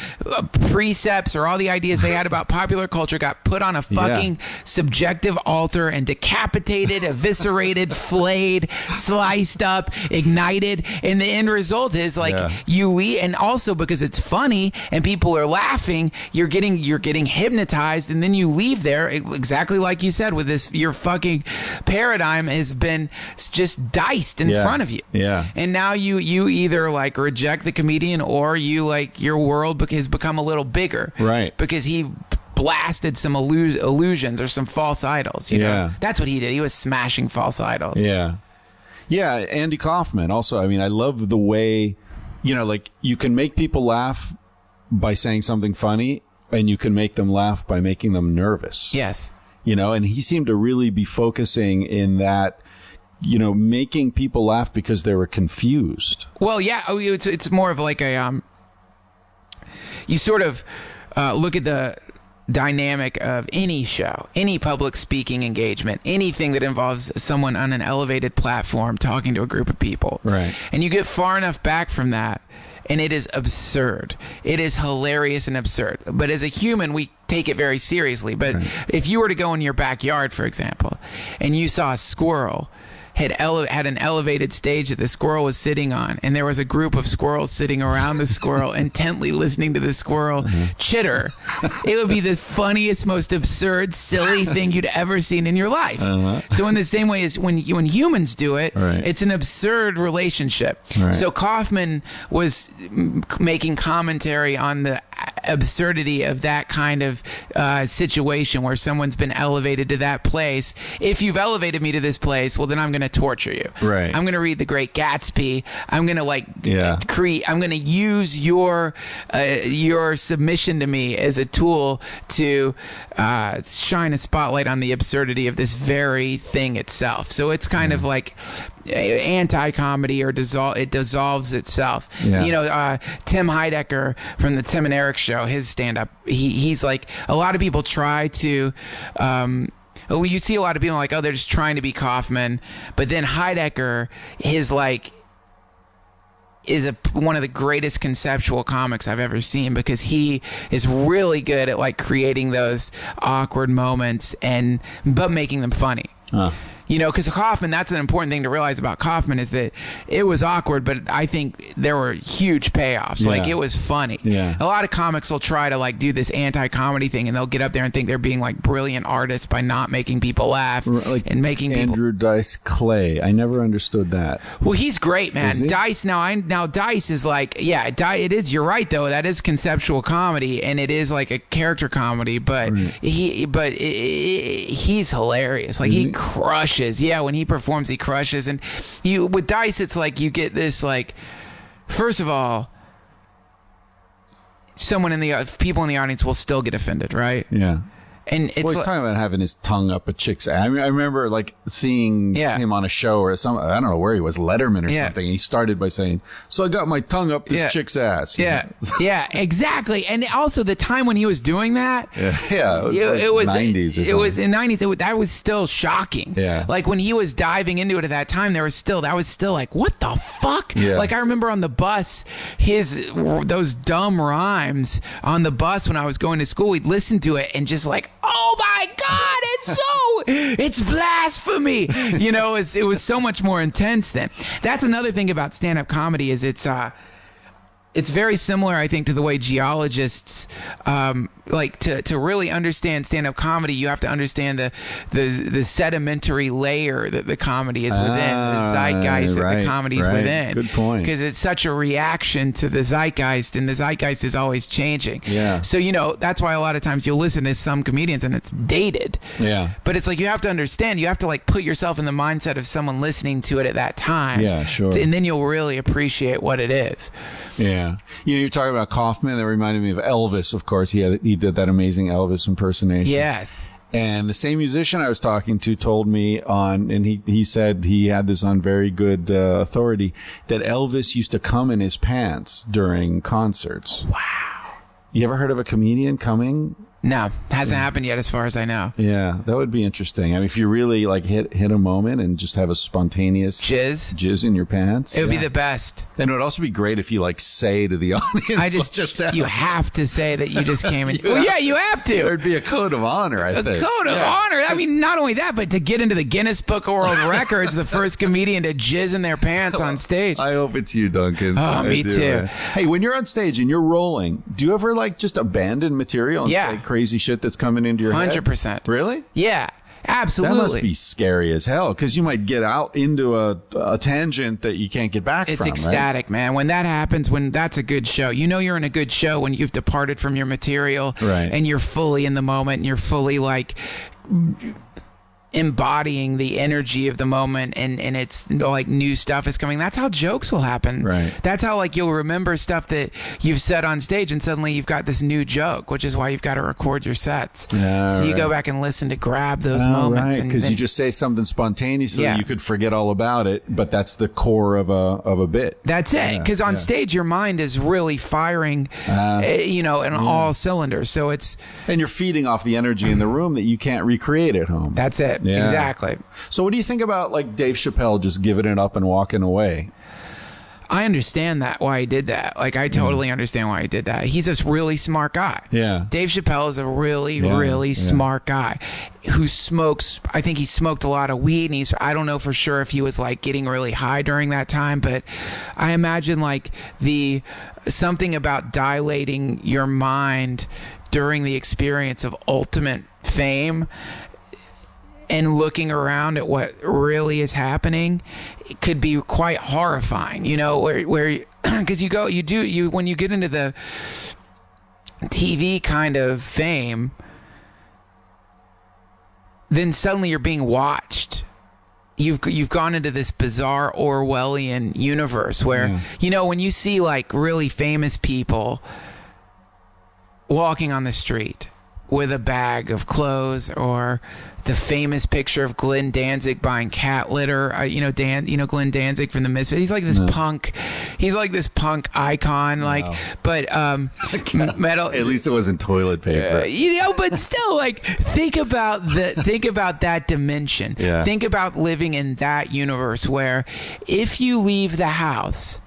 precepts or all the ideas they had about popular culture got put on a fucking subjective altar and decapitated, eviscerated, flayed, sliced up, ignited. And the end result is you leave, and also because it's funny and people are laughing, you're getting hypnotized, and then you leave there exactly like you said with this. Your fucking paradigm has been just diced in front of you. Yeah. And now you either reject the comedian or you your world has become a little bigger. Right. Because he blasted some illusions or some false idols. You know? That's what he did. He was smashing false idols. Yeah. Yeah. Andy Kaufman also. I mean, I love the way, you can make people laugh by saying something funny, and you can make them laugh by making them nervous. Yes. And he seemed to really be focusing in that, making people laugh because they were confused. Well, yeah, it's more of you sort of look at the dynamic of any show, any public speaking engagement, anything that involves someone on an elevated platform talking to a group of people. Right. And you get far enough back from that, and it is absurd. It is hilarious and absurd. But as a human, we take it very seriously. But if you were to go in your backyard, for example, and you saw a squirrel had an elevated stage that the squirrel was sitting on, and there was a group of squirrels sitting around the squirrel intently listening to the squirrel chitter, it would be the funniest, most absurd, silly thing you'd ever seen in your life. So in the same way as when humans do it, it's an absurd relationship. So Kaufman was making commentary on the absurdity of that kind of situation where someone's been elevated to that place. If you've elevated me to this place, well, then I'm going to torture you. I'm going to read The Great Gatsby. I'm going to create. I'm going to use your submission to me as a tool to shine a spotlight on the absurdity of this very thing itself. So it's kind of like anti-comedy, or it dissolves itself. You know, Tim Heidecker from the Tim and Eric Show, his stand-up, he's like, a lot of people try to you see a lot of people like, oh, they're just trying to be Kaufman, but then Heidecker is one of the greatest conceptual comics I've ever seen, because he is really good at like creating those awkward moments but making them funny. You know, because Kaufman, that's an important thing to realize about Kaufman, is that it was awkward, but I think there were huge payoffs. Like, it was funny. A lot of comics will try to like do this anti-comedy thing, and they'll get up there and think they're being like brilliant artists by not making people laugh and making Andrew Dice Clay. I never understood that. Well, he's great, man. Dice now Dice is like, it is. You're right though. That is conceptual comedy, and it is like a character comedy, but he's hilarious. Like, he crushes. When he performs, he crushes. And with Dice, it's like you get this, like, first of all, people in the audience will still get offended, right? And it's he's talking about having his tongue up a chick's ass. I remember like seeing him on a show or some, I don't know where he was, Letterman or something. And he started by saying, "So I got my tongue up this chick's ass." Exactly. And also the time when he was doing that, it was 90s. It was in 90s. That was still shocking. Like when he was diving into it at that time, that was still like, what the fuck? Like, I remember on the bus, those dumb rhymes on the bus when I was going to school, we'd listen to it and just like, oh my God, it's blasphemy. You know, it was so much more intense then. That's another thing about stand-up comedy, is it's very similar, I think, to the way geologists like to really understand stand-up comedy. You have to understand the sedimentary layer that the comedy is within, the zeitgeist that the comedy is within. Good point. Because it's such a reaction to the zeitgeist, and the zeitgeist is always changing. So, you know, that's why a lot of times you'll listen to some comedians and it's dated. But it's like, you have to understand, you have to like put yourself in the mindset of someone listening to it at that time. And then you'll really appreciate what it is. You know, you're talking about Kaufman. That reminded me of Elvis, of course. He did that amazing Elvis impersonation. And the same musician I was talking to told me and he said he had this on very good authority, that Elvis used to come in his pants during concerts. Wow. You ever heard of a comedian coming? No, hasn't happened yet as far as I know. That would be interesting. I mean, if you really like hit a moment and just have a spontaneous jizz in your pants. It would be the best. And it would also be great if you like say to the audience, you have to say that you just came in. You have to. There'd be a code of honor, I think. A code of honor. I mean, not only that, but to get into the Guinness Book of World Records, the first comedian to jizz in their pants on stage. I hope it's you, Duncan. Oh, me too. Man. Hey, when you're on stage and you're rolling, do you ever like just abandon material and say crazy shit that's coming into your 100%. head? Really? Yeah. Absolutely. That must be scary as hell, because you might get out into a tangent that you can't get back from. It's ecstatic, man. When that happens, when that's a good show, you know you're in a good show when you've departed from your material and you're fully in the moment and you're fully like embodying the energy of the moment, and it's like new stuff is coming. That's how jokes will happen. That's how like you'll remember stuff that you've said on stage, and suddenly you've got this new joke, which is why you've got to record your sets. So you go back and listen to grab those moments. Because you just say something spontaneously, you could forget all about it, but that's the core of a bit. That's it. Because on stage, your mind is really firing, in all cylinders. So and you're feeding off the energy in the room that you can't recreate at home. That's it. Exactly. So what do you think about like Dave Chappelle just giving it up and walking away? I understand that, why he did that. Like, I totally understand why he did that. He's a really smart guy. Yeah. Dave Chappelle is a really smart guy who smokes. I think he smoked a lot of weed, and I don't know for sure if he was like getting really high during that time, but I imagine like something about dilating your mind during the experience of ultimate fame and looking around at what really is happening, it could be quite horrifying, you know, where because when you get into the TV kind of fame, then suddenly you're being watched. You've gone into this bizarre Orwellian universe where, you know, when you see like really famous people walking on the street with a bag of clothes, or the famous picture of Glenn Danzig buying cat litter. Glenn Danzig from the Misfits. He's like this punk. He's like this punk icon. Like, but metal. At least it wasn't toilet paper. But still, like, think about that dimension. Yeah. Think about living in that universe where if you leave the house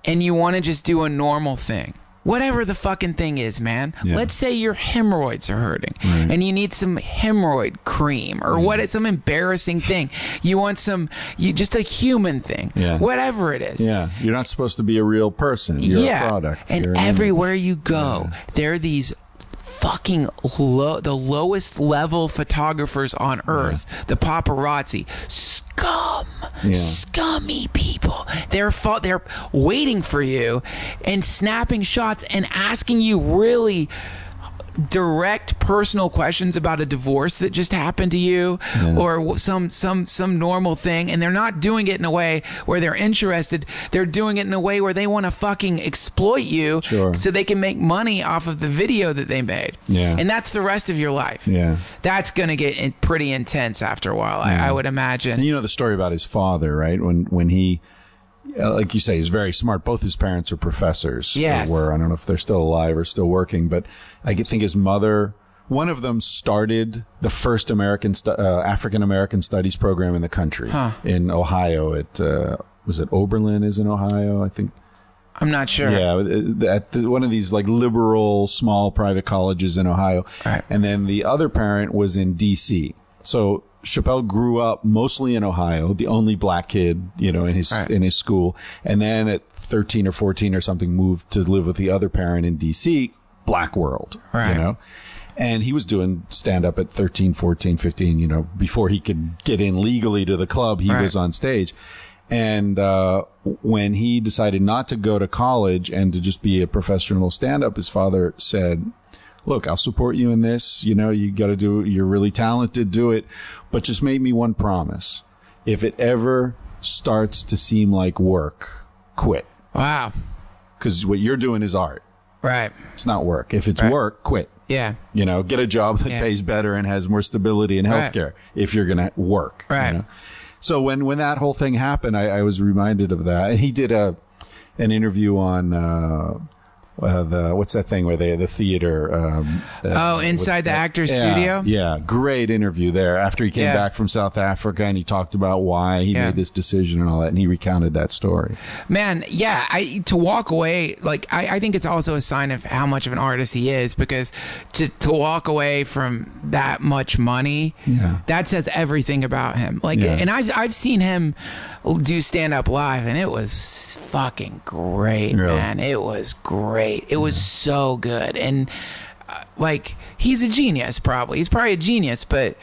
and you want to just do a normal thing, whatever the fucking thing is, man. Yeah. Let's say your hemorrhoids are hurting and you need some hemorrhoid cream or some embarrassing thing. You want just a human thing. Yeah. Whatever it is. Yeah. You're not supposed to be a real person. You're a product. And everywhere you go, there are these fucking the lowest level photographers on earth, the paparazzi, scummy people. They're waiting for you and snapping shots and asking you really direct personal questions about a divorce that just happened to you or some normal thing, and they're not doing it in a way where they're interested. They're doing it in a way where they want to fucking exploit you so they can make money off of the video that they made. And that's the rest of your life. That's gonna get pretty intense after a while. I would imagine. And you know the story about his father, right? When he like you say, he's very smart. Both his parents are professors. Yes. I don't know if they're still alive or still working, but I think his mother, one of them started the first African-American studies program in the country in Ohio. Was it Oberlin is in Ohio, I think. I'm not sure. Yeah, at one of these like liberal small private colleges in Ohio. Right. And then the other parent was in D.C. So Chappelle grew up mostly in Ohio, the only black kid, in his school. And then at 13 or 14 or something, moved to live with the other parent in DC, black world, And he was doing stand up at 13, 14, 15, before he could get in legally to the club, he was on stage. And when he decided not to go to college and to just be a professional stand up, his father said, look, I'll support you in this. You got to do it. You're really talented. Do it. But just make me one promise. If it ever starts to seem like work, quit. Wow. Because what you're doing is art. Right. It's not work. If it's work, quit. Yeah. Get a job that pays better and has more stability in healthcare if you're going to work. Right. So when that whole thing happened, I was reminded of that. And he did an interview on, what's that thing where the theater? Inside the Actors Studio? Yeah. Great interview there after he came back from South Africa, and he talked about why he made this decision and all that, and he recounted that story. Man, to walk away, like, I think it's also a sign of how much of an artist he is, because to walk away from that much money, that says everything about him. Like, and I've seen him do stand up live, and it was fucking great, man. It was great. It was so good. And he's a genius, probably. He's probably a genius, but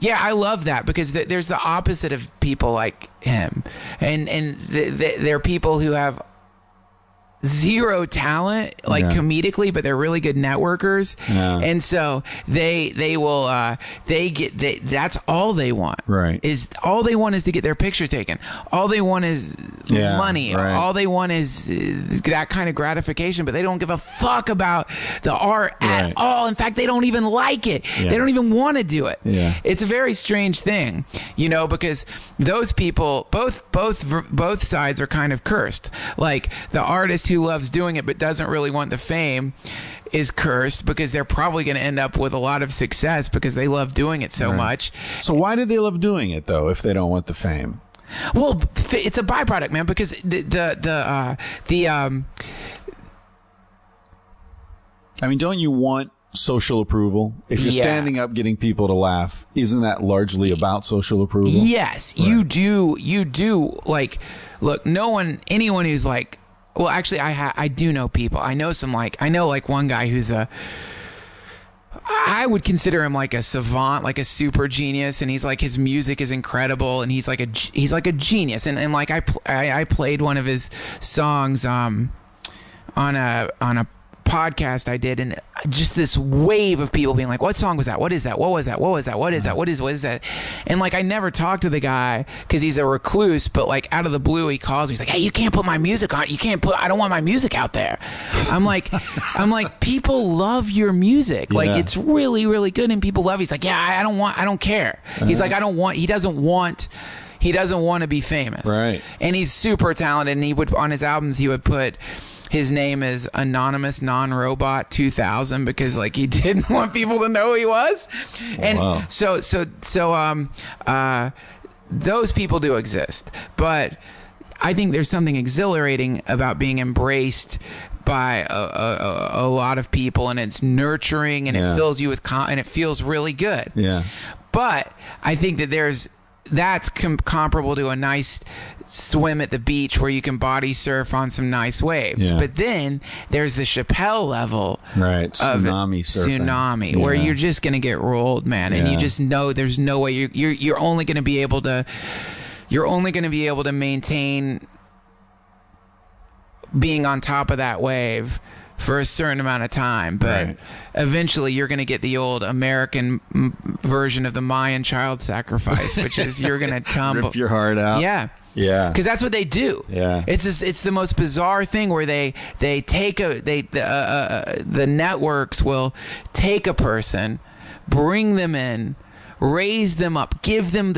I love that, because there's the opposite of people like him. And there are people who have zero talent, comedically, but they're really good networkers. And so they will that's all they want. Right. All they want is to get their picture taken. All they want is money. Right. All they want is that kind of gratification, but they don't give a fuck about the art at all. In fact, they don't even like it. They don't even want to do it. It's a very strange thing, because those people, both sides are kind of cursed. Like, the artist who loves doing it but doesn't really want the fame is cursed, because they're probably going to end up with a lot of success because they love doing it so much. So why do they love doing it, though, if they don't want the fame? Well, it's a byproduct, man, because I mean, don't you want social approval? If you're standing up getting people to laugh, isn't that largely about social approval? Yes, right. You do. Like, look, anyone who's like, well, actually, I do know people. I know one guy who's I would consider him like a savant, like a super genius, and he's like, his music is incredible, and he's like a genius, and like I played one of his songs on a podcast I did, and just this wave of people being like, what song was that? What is that? What was that? What was that? What is that? What is that? And like, I never talked to the guy because he's a recluse, but like out of the blue, he calls me. He's like, hey, you can't put my music on. I don't want my music out there. I'm like, people love your music. Like, it's really, really good, and people love it. He's like, yeah, I don't care. He's like, he doesn't want to be famous. Right. And he's super talented, and he would, on his albums, he would put his name is Anonymous Non-Robot 2000 because like he didn't want people to know who he was. And so those people do exist, but I think there's something exhilarating about being embraced by a lot of people, and it's nurturing, and it fills you with and it feels really good. Yeah. But I think that that's comparable to a nice swim at the beach where you can body surf on some nice waves. But then there's the Chappelle level, right? Of Tsunami where you're just gonna get rolled, man, and you just know there's no way you're only gonna be able to maintain being on top of that wave for a certain amount of time, but eventually you're going to get the old American version of the Mayan child sacrifice, which is you're going to tumble, rip your heart out. Yeah, because that's what they do. Yeah, it's the most bizarre thing where they take the networks will take a person, bring them in, raise them up, give them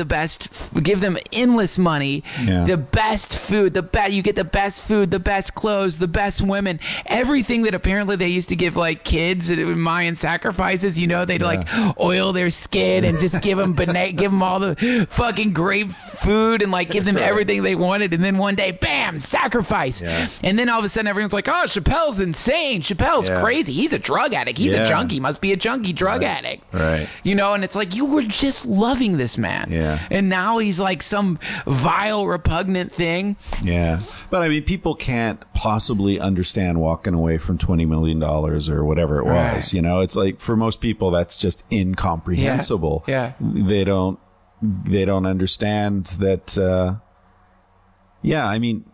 endless money, the best food, you get the best food, the best clothes, the best women, everything that apparently they used to give like kids at Mayan sacrifices. They'd like oil their skin and just give them all the fucking great food and like give them everything they wanted, and then one day, bam, sacrifice. And then all of a sudden everyone's like, oh, Chappelle's insane, Chappelle's crazy, he's a drug addict, he's a junkie, must be a junkie drug addict, right? And it's like, you were just loving this man, and now he's like some vile, repugnant thing. But I mean, people can't possibly understand walking away from $20 million or whatever it was. It's like, for most people that's just incomprehensible. They don't understand that. I mean,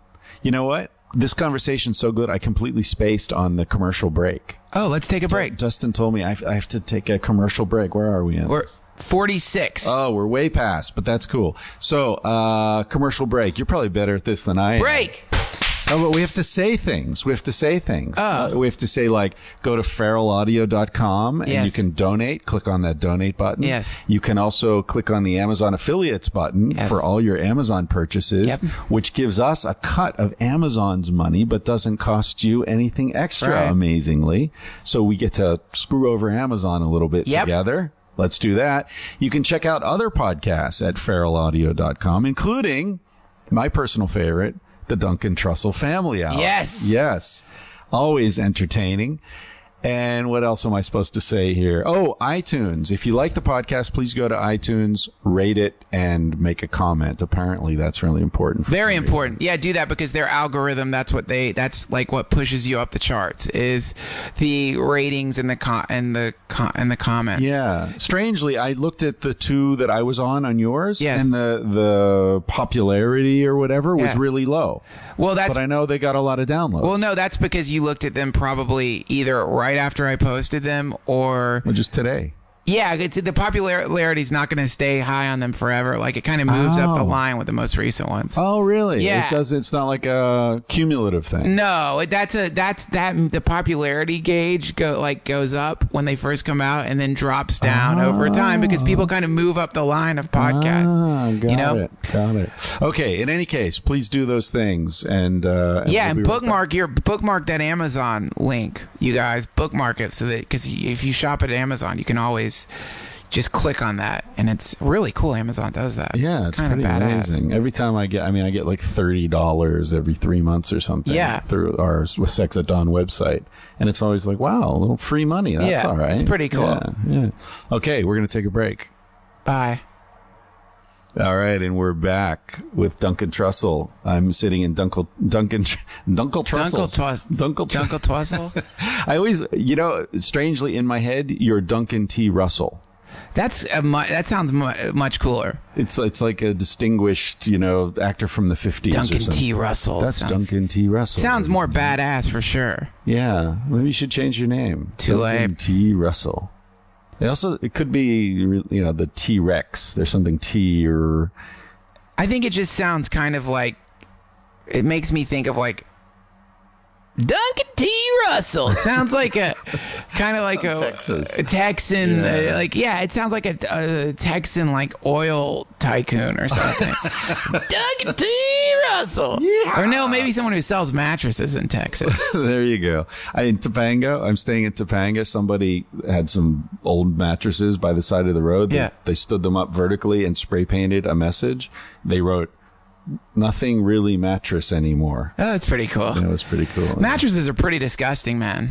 you know what? This conversation's so good, I completely spaced on the commercial break. Oh, let's take a break. Dustin told me I have to take a commercial break. Where are we in? We're 46. Oh, we're way past, but that's cool. So, commercial break. You're probably better at this than I am. Break! Oh, but we have to say things. We have to say, like, go to feralaudio.com and you can donate. Click on that donate button. Yes. You can also click on the Amazon affiliates button for all your Amazon purchases, which gives us a cut of Amazon's money, but doesn't cost you anything extra, amazingly. So we get to screw over Amazon a little bit together. Let's do that. You can check out other podcasts at feralaudio.com, including my personal favorite, the Duncan Trussell Family Hour. Yes. Always entertaining. And what else am I supposed to say here? Oh, iTunes. If you like the podcast, please go to iTunes, rate it, and make a comment. Apparently, that's really important. Very important. Yeah, do that because their algorithm, that's like what pushes you up the charts, is the ratings and the comments. Yeah. Strangely, I looked at the two that I was on yours, and the popularity or whatever was really low. But I know they got a lot of downloads. Well, no, that's because you looked at them probably either right after I posted them or just today. Yeah, the popularity is not going to stay high on them forever. Like, it kind of moves up the line with the most recent ones. Oh, really? Yeah. It's not like a cumulative thing. No, the popularity gauge goes up when they first come out and then drops down over time because people kind of move up the line of podcasts. Got it. Okay. In any case, please do those things and bookmark that Amazon link. You guys bookmark it so that because if you shop at Amazon, you can always just click on that, and it's really cool. Amazon does that. Yeah, it's kind of pretty badass. amazing. Every time I get like $30 every 3 months or something. Yeah. Through our With Sex at Dawn website, and it's always like, wow, a little free money. That's all right. It's pretty cool. Yeah. Okay, we're gonna take a break. Bye. All right, and we're back with Duncan Trussell. I'm sitting in Duncan Trussell. Duncan Trussell. I always, strangely in my head, you're Duncan T. Russell. That sounds much cooler. It's like a distinguished, actor from the 50s. Duncan or something. T. Russell. That's Duncan T. Russell. Sounds more badass for sure. Yeah, maybe you should change your name. Too late. Duncan T. Russell. It could be, the T-Rex. There's something T or... I think it just sounds kind of like... It makes me think of like... Duncan T. Russell. It sounds like a... kind of like a Texan. Yeah. It sounds like a Texan oil tycoon or something. Duncan T. Russell. Yeah. Or no, maybe someone who sells mattresses in Texas. There you go. In Topanga, I'm staying in Topanga. Somebody had some old mattresses by the side of the road. They stood them up vertically and spray painted a message. They wrote, "Nothing really mattress anymore." Oh, that's pretty cool. That was pretty cool. Mattresses are pretty disgusting, man.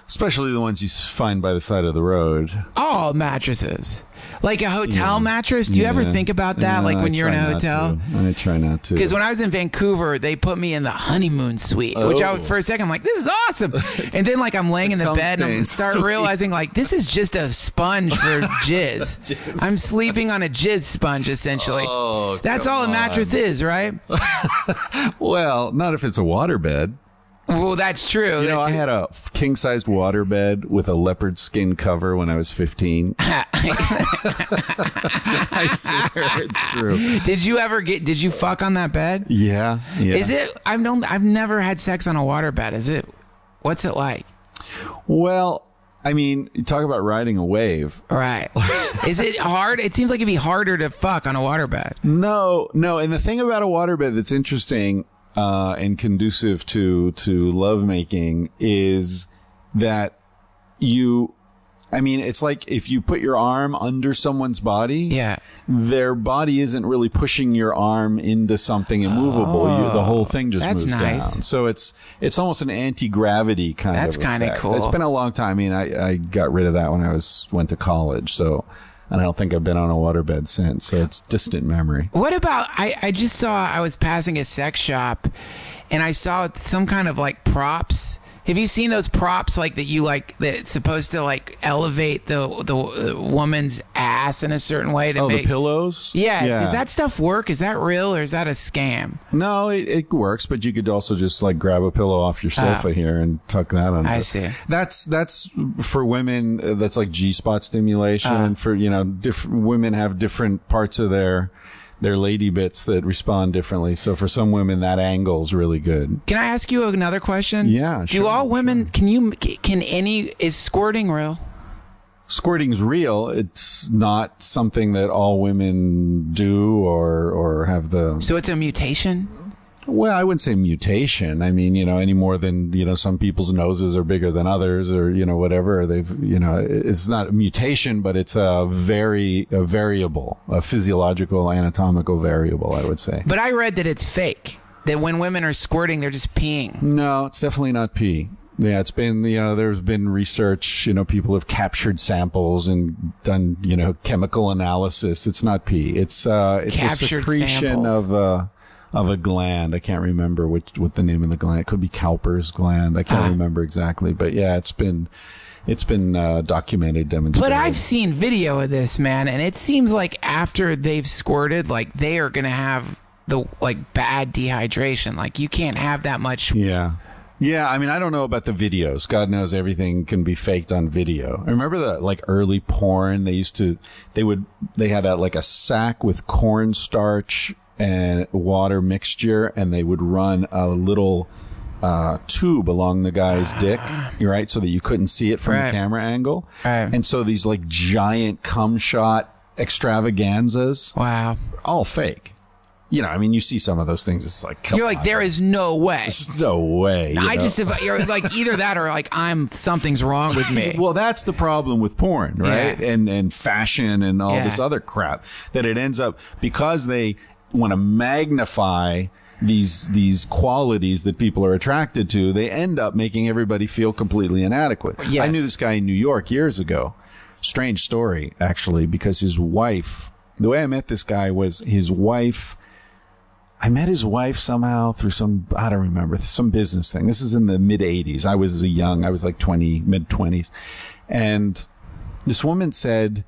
Especially the ones you find by the side of the road. All mattresses. Like a hotel mattress. Do you ever think about that? When you're in a hotel? I try not to. Because when I was in Vancouver, they put me in the honeymoon suite, which for a second, I'm like, this is awesome. And then I'm laying in the bed and I start realizing this is just a sponge for jizz. I'm sleeping on a jizz sponge, essentially. Oh, that's all a mattress is, right? Well, not if it's a waterbed. Well, that's true. I had a king-sized waterbed with a leopard skin cover when I was 15. I swear it's true. Did you fuck on that bed? Yeah. Is it, I've never had sex on a waterbed. What's it like? Well, you talk about riding a wave. Right. Is it hard? It seems like it'd be harder to fuck on a waterbed. No. And the thing about a waterbed that's interesting and conducive to lovemaking is that it's like if you put your arm under someone's body, their body isn't really pushing your arm into something immovable. The whole thing just moves down. So it's almost an anti-gravity kind of effect. That's kind of cool. It's been a long time. I got rid of that when I went to college. So... And I don't think I've been on a waterbed since, so it's distant memory. What about, I just saw, I was passing a sex shop, and I saw some kind of props. Have you seen those props that's supposed to elevate the woman's ass in a certain way? The pillows? Yeah. Does that stuff work? Is that real or is that a scam? No, it works, but you could also just grab a pillow off your sofa here and tuck that on. I see. That's for women. That's like G-spot stimulation. For women have different parts of their lady bits that respond differently. So for some women, that angle's really good. Can I ask you another question? Yeah, sure. Do all women, is squirting real? Squirting's real. It's not something that all women do or have the... So it's a mutation? Well, I wouldn't say mutation. Any more than, some people's noses are bigger than others or, whatever. It's not a mutation, but it's a variable, a physiological, anatomical variable, I would say. But I read that it's fake, that when women are squirting, they're just peeing. No, it's definitely not pee. Yeah, it's been, there's been research, people have captured samples and done, chemical analysis. It's not pee. It's a secretion of a gland. I can't remember what the name of the gland. It could be Cowper's gland. I can't remember exactly, but yeah, it's been documented, demonstrated. But I've seen video of this, man, and it seems like after they've squirted, they are going to have the bad dehydration. You can't have that much. Yeah. Yeah, I don't know about the videos. God knows everything can be faked on video. I remember the early porn. They had a sack with cornstarch and water mixture, and they would run a little tube along the guy's dick, right, so that you couldn't see it from the camera angle. And so these giant cum shot extravaganzas, wow, all fake. you know, I mean, you see some of those things. It's like, come You're like, on. there is no way. There's no way. I just, you're like, either that or like, something's wrong with me. Well, that's the problem with porn, right? Yeah. And fashion and all this other crap, that it ends up, because they want to magnify these qualities that people are attracted to, they end up making everybody feel completely inadequate. Yes. I knew this guy in New York years ago. Strange story, actually, because his wife, the way I met this guy was his wife. I met his wife somehow through I don't remember, some business thing. This is in the mid 80s. I was like mid 20s. And this woman said,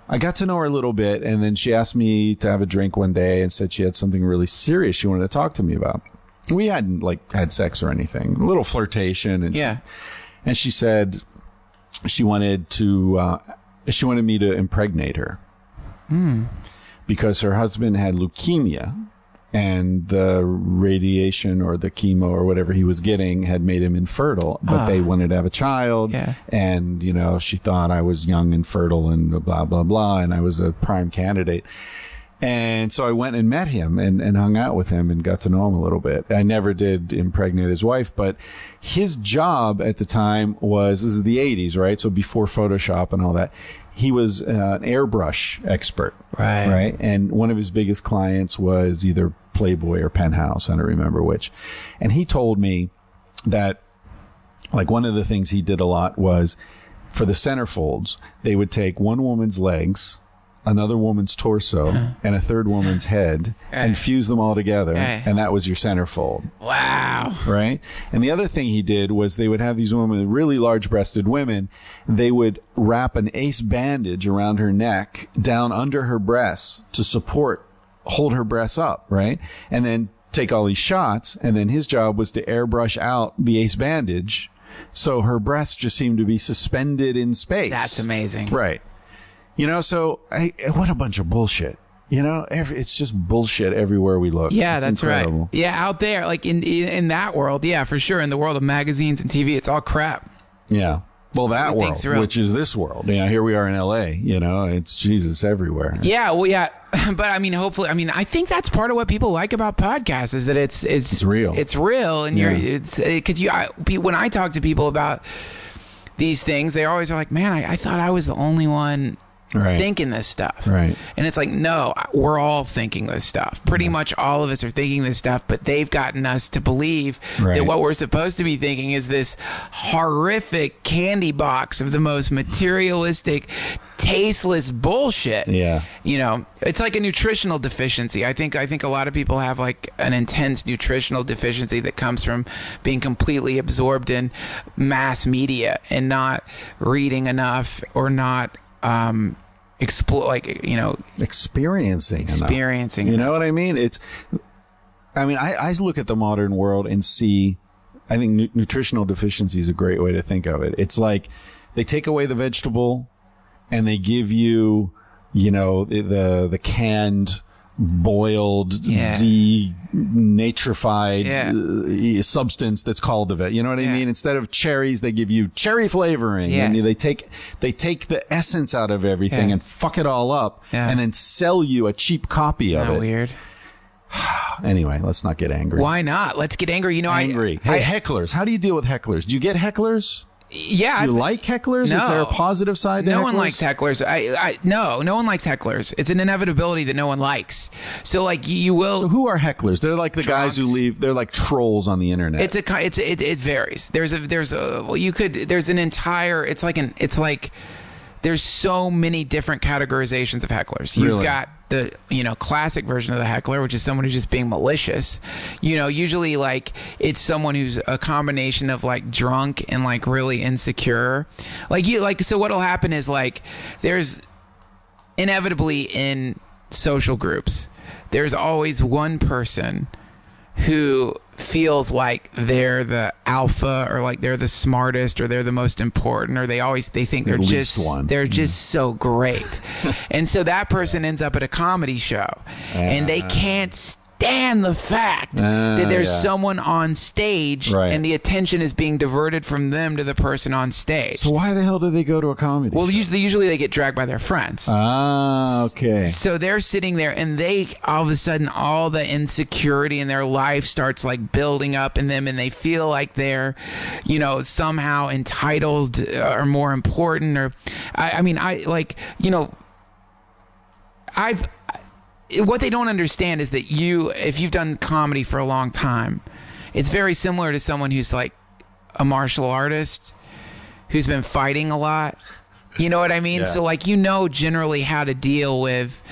I got to know her a little bit. And then she asked me to have a drink one day and said she had something really serious she wanted to talk to me about. We hadn't had sex or anything, a little flirtation. And she said she wanted me to impregnate her. Because her husband had leukemia, and the radiation or the chemo or whatever he was getting had made him infertile, but they wanted to have a child. Yeah. And, you know, she thought I was young and fertile and blah, blah, blah. And I was a prime candidate. And so I went and met him and hung out with him and got to know him a little bit. I never did impregnate his wife, but his job at the time was, this is the 80s, right? So before Photoshop and all that, he was an airbrush expert. Right. And one of his biggest clients was either Playboy or Penthouse. I don't remember which. And he told me that, like, one of the things he did a lot was, for the centerfolds, they would take one woman's legs, another woman's torso, and a third woman's head, and fuse them all together, and that was your centerfold. Wow. Right? And the other thing he did was, they would have these women, really large-breasted women, they would wrap an ace bandage around her neck, down under her breasts, to hold her breasts up, right? And then take all these shots, and then his job was to airbrush out the ace bandage, so her breasts just seemed to be suspended in space. That's amazing. Right. You know, so what a bunch of bullshit. You know, it's just bullshit everywhere we look. Yeah, it's that's incredible. right. Yeah, out there, like in that world, yeah, for sure. In the world of magazines and TV, it's all crap. Yeah. Well, that world, which is this world. You know, here we are in LA, you know, it's Jesus everywhere. Yeah, well, yeah. But I mean, hopefully, I think that's part of what people like about podcasts, is that it's real. It's real. And when I talk to people about these things, they always are like, man, I thought I was the only one thinking this stuff. Right. And it's like, no, we're all thinking this stuff. Pretty much all of us are thinking this stuff, but they've gotten us to believe that what we're supposed to be thinking is this horrific candy box of the most materialistic, tasteless bullshit. Yeah. You know, it's like a nutritional deficiency. I think a lot of people have like an intense nutritional deficiency that comes from being completely absorbed in mass media and not reading enough, or not experiencing enough. You know what I mean? I look at the modern world and see, I think nutritional deficiency is a great way to think of it. It's like they take away the vegetable and they give you, you know, the canned, boiled, denatrified substance that's called the vet. You know what I mean? Instead of cherries, they give you cherry flavoring, and they take the essence out of everything and fuck it all up, and then sell you a cheap copy of it. Weird. Anyway, let's not get angry. Why not? Let's get angry. You know, angry. Hey, hecklers. How do you deal with hecklers? Do you get hecklers? Yeah. Do you like hecklers? No. Is there a positive side to hecklers? No one likes hecklers. No one likes hecklers. It's an inevitability that no one likes. So like you will. So who are hecklers? They're like the guys who leave. They're like trolls on the internet. It varies. There's so many different categorizations of hecklers. You've got the, you know, classic version of the heckler, which is someone who's just being malicious. You know, usually like it's someone who's a combination of like drunk and like really insecure. So what'll happen is like there's inevitably in social groups, there's always one person who feels like they're the alpha, or like they're the smartest, or they're the most important, or they think they're just so great. And so that person ends up at a comedy show and they can't stand the fact that there's someone on stage and the attention is being diverted from them to the person on stage. So why the hell do they go to a comedy show? Usually they get dragged by their friends. Ah, okay. So they're sitting there and they, all of a sudden, all the insecurity in their life starts like building up in them, and they feel like they're, you know, somehow entitled or more important, or what they don't understand is that if you've done comedy for a long time, it's very similar to someone who's like a martial artist who's been fighting a lot. You know what I mean? Yeah. So like, you know, generally how to deal with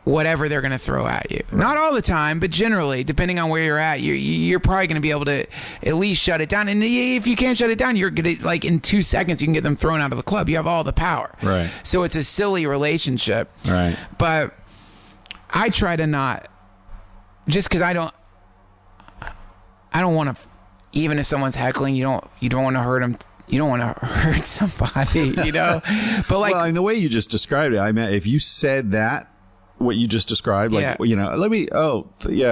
whatever they're going to throw at you. Right. Not all the time, but generally, depending on where you're at, you're probably going to be able to at least shut it down. And if you can't shut it down, you're going to, like, in 2 seconds, you can get them thrown out of the club. You have all the power. Right. So it's a silly relationship. Right. But I try to not, just because I don't want to, even if someone's heckling, you don't want to hurt them. You don't want to hurt somebody, you know? But like, well, in the way you just described it, I mean, if you said that, what you just described, like, you know,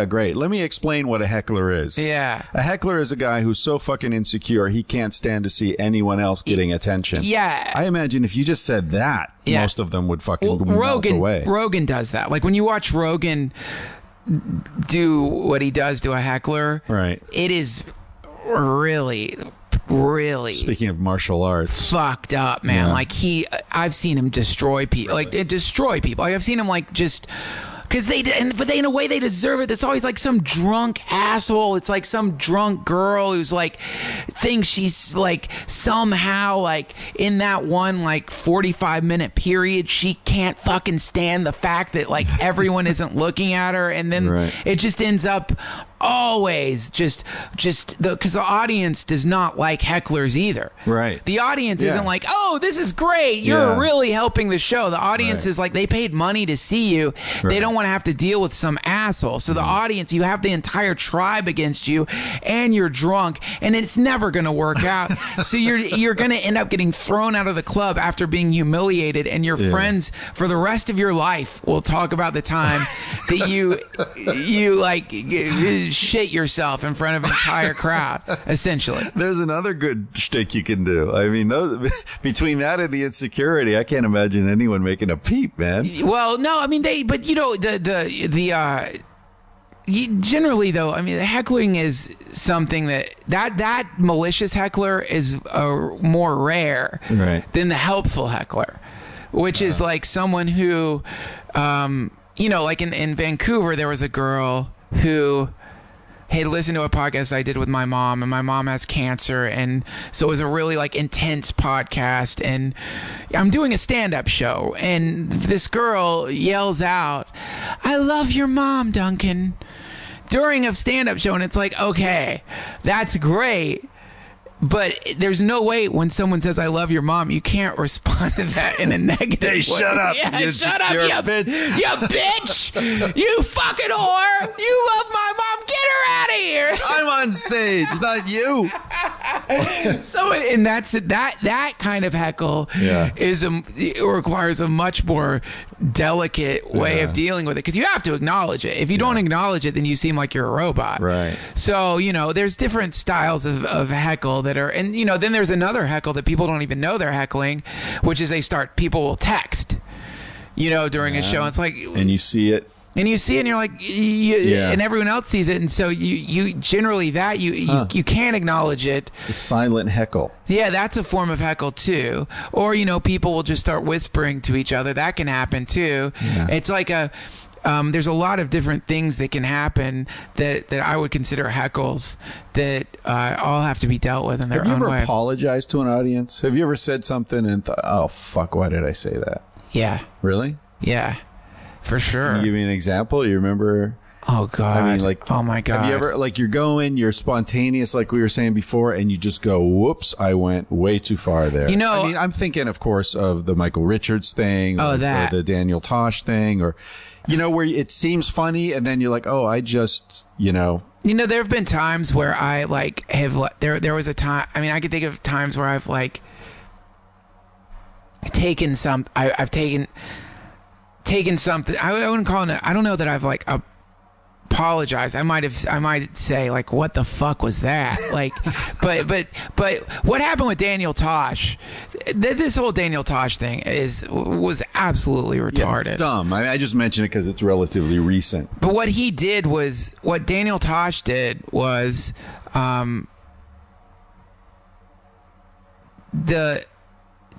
great. Let me explain what a heckler is. Yeah. A heckler is a guy who's so fucking insecure, he can't stand to see anyone else getting attention. Yeah. I imagine if you just said that, most of them would fucking melt away. Rogan does that. Like when you watch Rogan do what he does to a heckler, right? It is really speaking of martial arts, fucked up, man. Yeah. Like I've seen him destroy people, like destroy people. Like I've seen him like just because but in a way they deserve it. It's always like some drunk asshole. It's like some drunk girl who's like thinks she's like somehow like in that one like 45-minute period she can't fucking stand the fact that like everyone isn't looking at her, and then it just ends up always just because the audience does not like hecklers either. Right. The audience isn't like, oh, this is great, you're really helping the show. The audience is like, they paid money to see you. They don't want to have to deal with some asshole. So the audience, you have the entire tribe against you, and you're drunk, and it's never going to work out. So you're going to end up getting thrown out of the club after being humiliated, and your friends for the rest of your life will talk about the time that you like shit yourself in front of an entire crowd, essentially. There's another good shtick you can do. I mean, between that and the insecurity, I can't imagine anyone making a peep, man. Well, no, I mean, but you know, generally though, I mean, the heckling is something that malicious heckler is more rare than the helpful heckler, which is like someone who, you know, like in Vancouver, there was a girl who had listened to a podcast I did with my mom, and my mom has cancer, and so it was a really like intense podcast, and I'm doing a stand-up show, and this girl yells out, "I love your mom, Duncan," during a stand-up show, and it's like, okay, that's great. But there's no way when someone says, "I love your mom," you can't respond to that in a negative way. Shut up. Yeah, shut up, you bitch. You bitch. You fucking whore. You love my mom. Get her out of here. I'm on stage, not you. So, and that's that kind of heckle it requires a much more delicate way of dealing with it, because you have to acknowledge it. If you don't acknowledge it, then you seem like you're a robot. Right. So, you know, there's different styles of heckle that are, and you know, then there's another heckle that people don't even know they're heckling, which is people will text, you know, during a show. It's like, and you see it. And you see it, and you're like, and everyone else sees it, and so you generally you can't acknowledge it. The silent heckle. Yeah, that's a form of heckle too. Or, you know, people will just start whispering to each other. That can happen too. Yeah. It's like there's a lot of different things that can happen that I would consider heckles that all have to be dealt with in their own way. Have you ever apologized to an audience? Have you ever said something and thought, oh fuck, why did I say that? Yeah. Really? Yeah. For sure. Can you give me an example? You remember? Oh God. I mean, like, oh my God. Have you ever, like, you're spontaneous, like we were saying before, and you just go, whoops, I went way too far there. You know, I mean, I'm thinking, of course, of the Michael Richards thing, or the Daniel Tosh thing, or, you know, where it seems funny, and then you're like, oh, I just, you know. You know, there have been times where I like there was a time. I mean, I could think of times where I've like taken I've taken something. I wouldn't call it. I don't know that I've like apologize. I might say like, what the fuck was that? Like, but what happened with Daniel Tosh? This whole Daniel Tosh thing was absolutely retarded. Yeah, it's dumb. I just mention it because it's relatively recent. But what Daniel Tosh did was the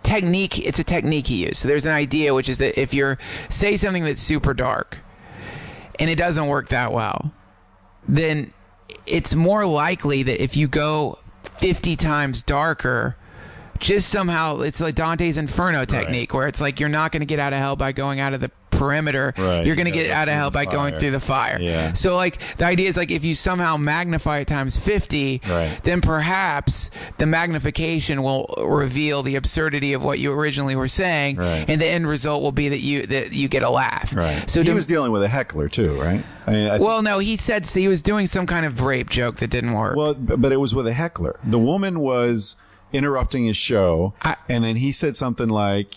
technique. It's a technique he used. So there's an idea, which is that if you say something that's super dark and it doesn't work that well, then it's more likely that if you go 50 times darker, just somehow it's like Dante's Inferno technique, where it's like you're not going to get out of hell by going out of the perimeter. Right. You're going to get out of hell by going through the fire. Yeah. So like the idea is like if you somehow magnify it times 50, then perhaps the magnification will reveal the absurdity of what you originally were saying, and the end result will be that you get a laugh. Right. So he was dealing with a heckler too, right? I mean, well, no, he said he was doing some kind of rape joke that didn't work. Well, but it was with a heckler. The woman was interrupting his show, and then he said something like,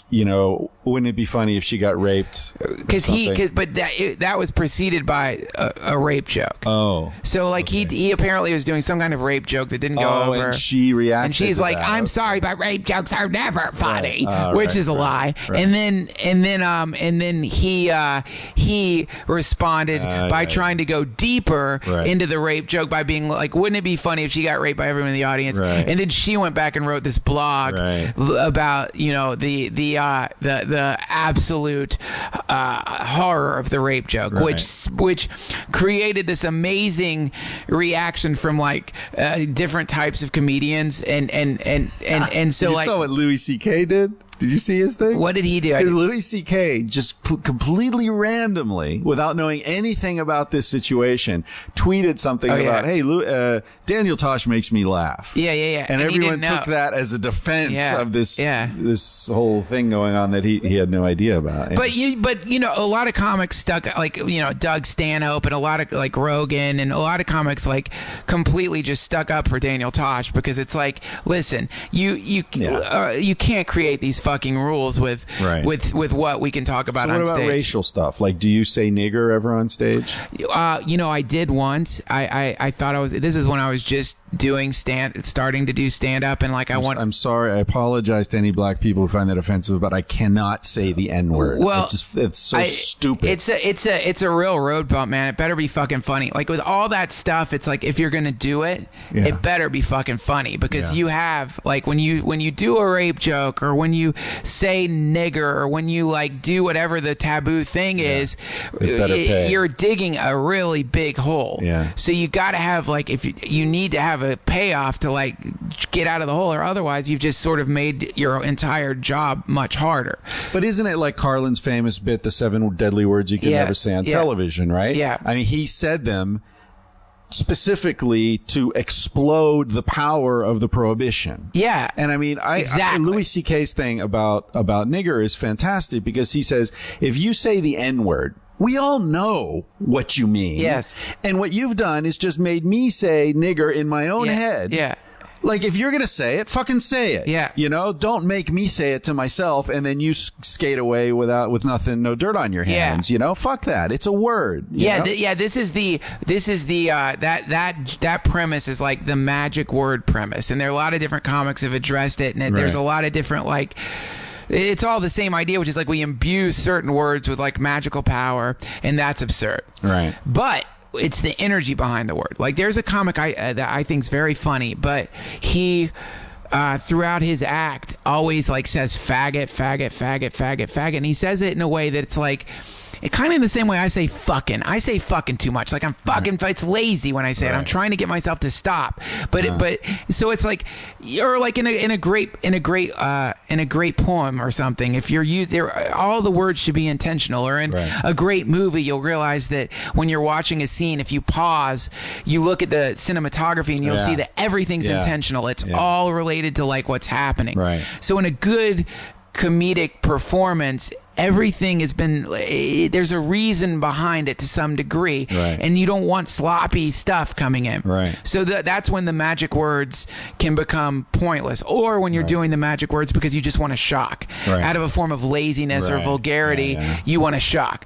wouldn't it be funny if she got raped? But that was preceded by a rape joke. Oh, so like he apparently was doing some kind of rape joke that didn't go over, and she reacted, and she's like, "I'm sorry, but rape jokes are never funny," which is a lie. Right. And then he responded by trying to go deeper into the rape joke by being like, "Wouldn't it be funny if she got raped by everyone in the audience?" Right. And then she went back and wrote this blog about the absolute horror of the rape joke, which created this amazing reaction from like different types of comedians, and so you like saw what Louis C.K. did. Did you see his thing? What did he do? Louis C.K. just completely randomly, without knowing anything about this situation, tweeted something about, "Hey, Daniel Tosh makes me laugh." Yeah. And everyone took that as a defense of this whole thing going on that he had no idea about. But a lot of comics stuck, like Doug Stanhope and a lot of like Rogan and a lot of comics like completely just stuck up for Daniel Tosh, because it's like, listen, you can't create these fucking rules with what we can talk about on stage. What about racial stuff? Like, do you say nigger ever on stage? I did once. I thought this is when I was just starting to do stand up, and like I'm sorry, I apologize to any black people who find that offensive, but I cannot say the N-word. Well, it's so stupid. It's a real road bump, man. It better be fucking funny. Like with all that stuff, it's like if you're gonna do it, it better be fucking funny, because you have like when you do a rape joke, or when you say nigger, or when you like do whatever the taboo thing is, you're digging a really big hole. So you got to have like, if you need to have a payoff to like get out of the hole, or otherwise you've just sort of made your entire job much harder. But isn't it like Carlin's famous bit, the 7 deadly words you can never say on television, right? Yeah. I mean, he said them specifically to explode the power of the prohibition. Yeah. And I mean, Louis C.K.'s thing about nigger is fantastic, because he says, if you say the N-word, we all know what you mean. Yes. And what you've done is just made me say nigger in my own head. Yeah. Like, if you're going to say it, fucking say it. Yeah. Don't make me say it to myself and then you skate away with nothing, no dirt on your hands. Fuck that. It's a word. This is that premise is like the magic word premise. And there are a lot of different comics have addressed it. And there's a lot of different, like, it's all the same idea, which is like we imbue certain words with like magical power, and that's absurd. Right. But it's the energy behind the word. Like there's a comic that I think is very funny, but he throughout his act always like says faggot, faggot, faggot, faggot, faggot, and he says it in a way that it's like, it kind of in the same way I say fucking. I say fucking too much. Like I'm fucking. It's lazy when I say it. I'm trying to get myself to stop. But so it's like, or like in a great poem or something. If you're all the words should be intentional. Or in a great movie, you'll realize that when you're watching a scene, if you pause, you look at the cinematography and you'll see that everything's intentional. It's all related to like what's happening. Right. So in a good comedic performance, everything has been, there's a reason behind it to some degree, right. and you don't want sloppy stuff coming in. Right. So that's when the magic words can become pointless, or when you're doing the magic words because you just want to shock. Right. Out of a form of laziness or vulgarity, you want to shock.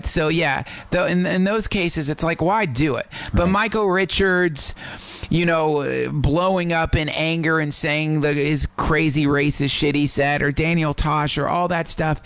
So yeah, in those cases, it's like, why do it? But Michael Richards, blowing up in anger and saying his crazy racist shit he said, or Daniel Tosh, or all that stuff,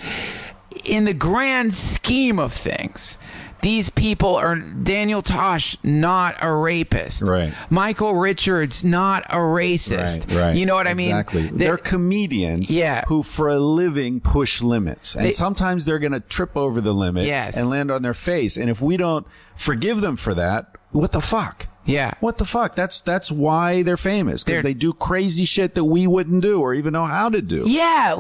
in the grand scheme of things, these people are, Daniel Tosh, not a rapist. Right. Michael Richards, not a racist. Right. You know what I mean? Exactly. They're comedians who for a living push limits. And sometimes they're going to trip over the limit and land on their face. And if we don't forgive them for that, what the fuck? Yeah. What the fuck? That's why they're famous, because they do crazy shit that we wouldn't do or even know how to do. Yeah,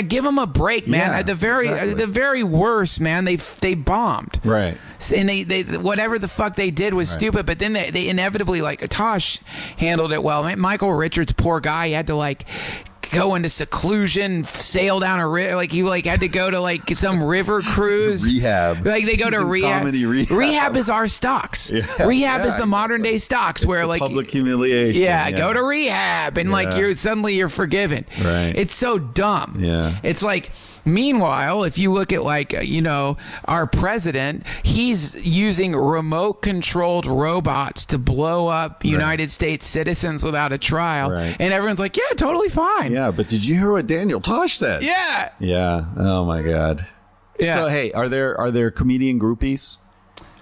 give them a break, man. Yeah, At the very worst, man, they bombed. Right. And they whatever the fuck they did was stupid, but then they inevitably, like, Tosh handled it well. Michael Richards, poor guy, he had to go into seclusion, sail down a river. Like, he had to go to some river cruise. Rehab. Like, they go to rehab. Comedy rehab. Rehab is our stocks. Yeah. Rehab is the modern day stocks, it's where public humiliation. Yeah, go to rehab and you're forgiven. Right. It's so dumb. Yeah. It's like, meanwhile, if you look at our president, he's using remote controlled robots to blow up United States citizens without a trial. Right. And everyone's like, yeah, totally fine. Yeah, but did you hear what Daniel Tosh said? Yeah. Yeah. Oh my God. Yeah. So hey, are there comedian groupies?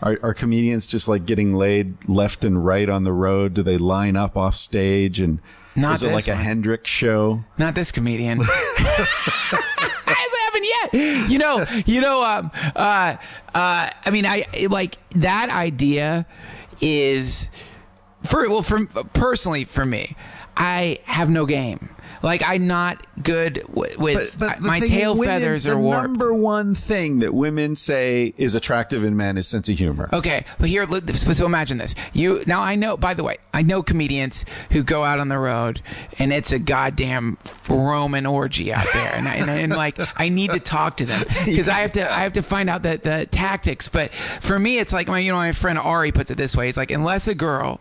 Are comedians just getting laid left and right on the road? Do they line up off stage and is it like a Hendrix show? Not this comedian. Hasn't happened yet. I mean, that idea is personally for me, I have no game. I'm not good with my tail feathers are warped. The number one thing that women say is attractive in men is sense of humor. Okay, but so imagine this. By the way, I know comedians who go out on the road and it's a goddamn Roman orgy out there, and I need to talk to them because I have to find out the tactics. But for me, it's like my friend Ari puts it this way. He's like, unless a girl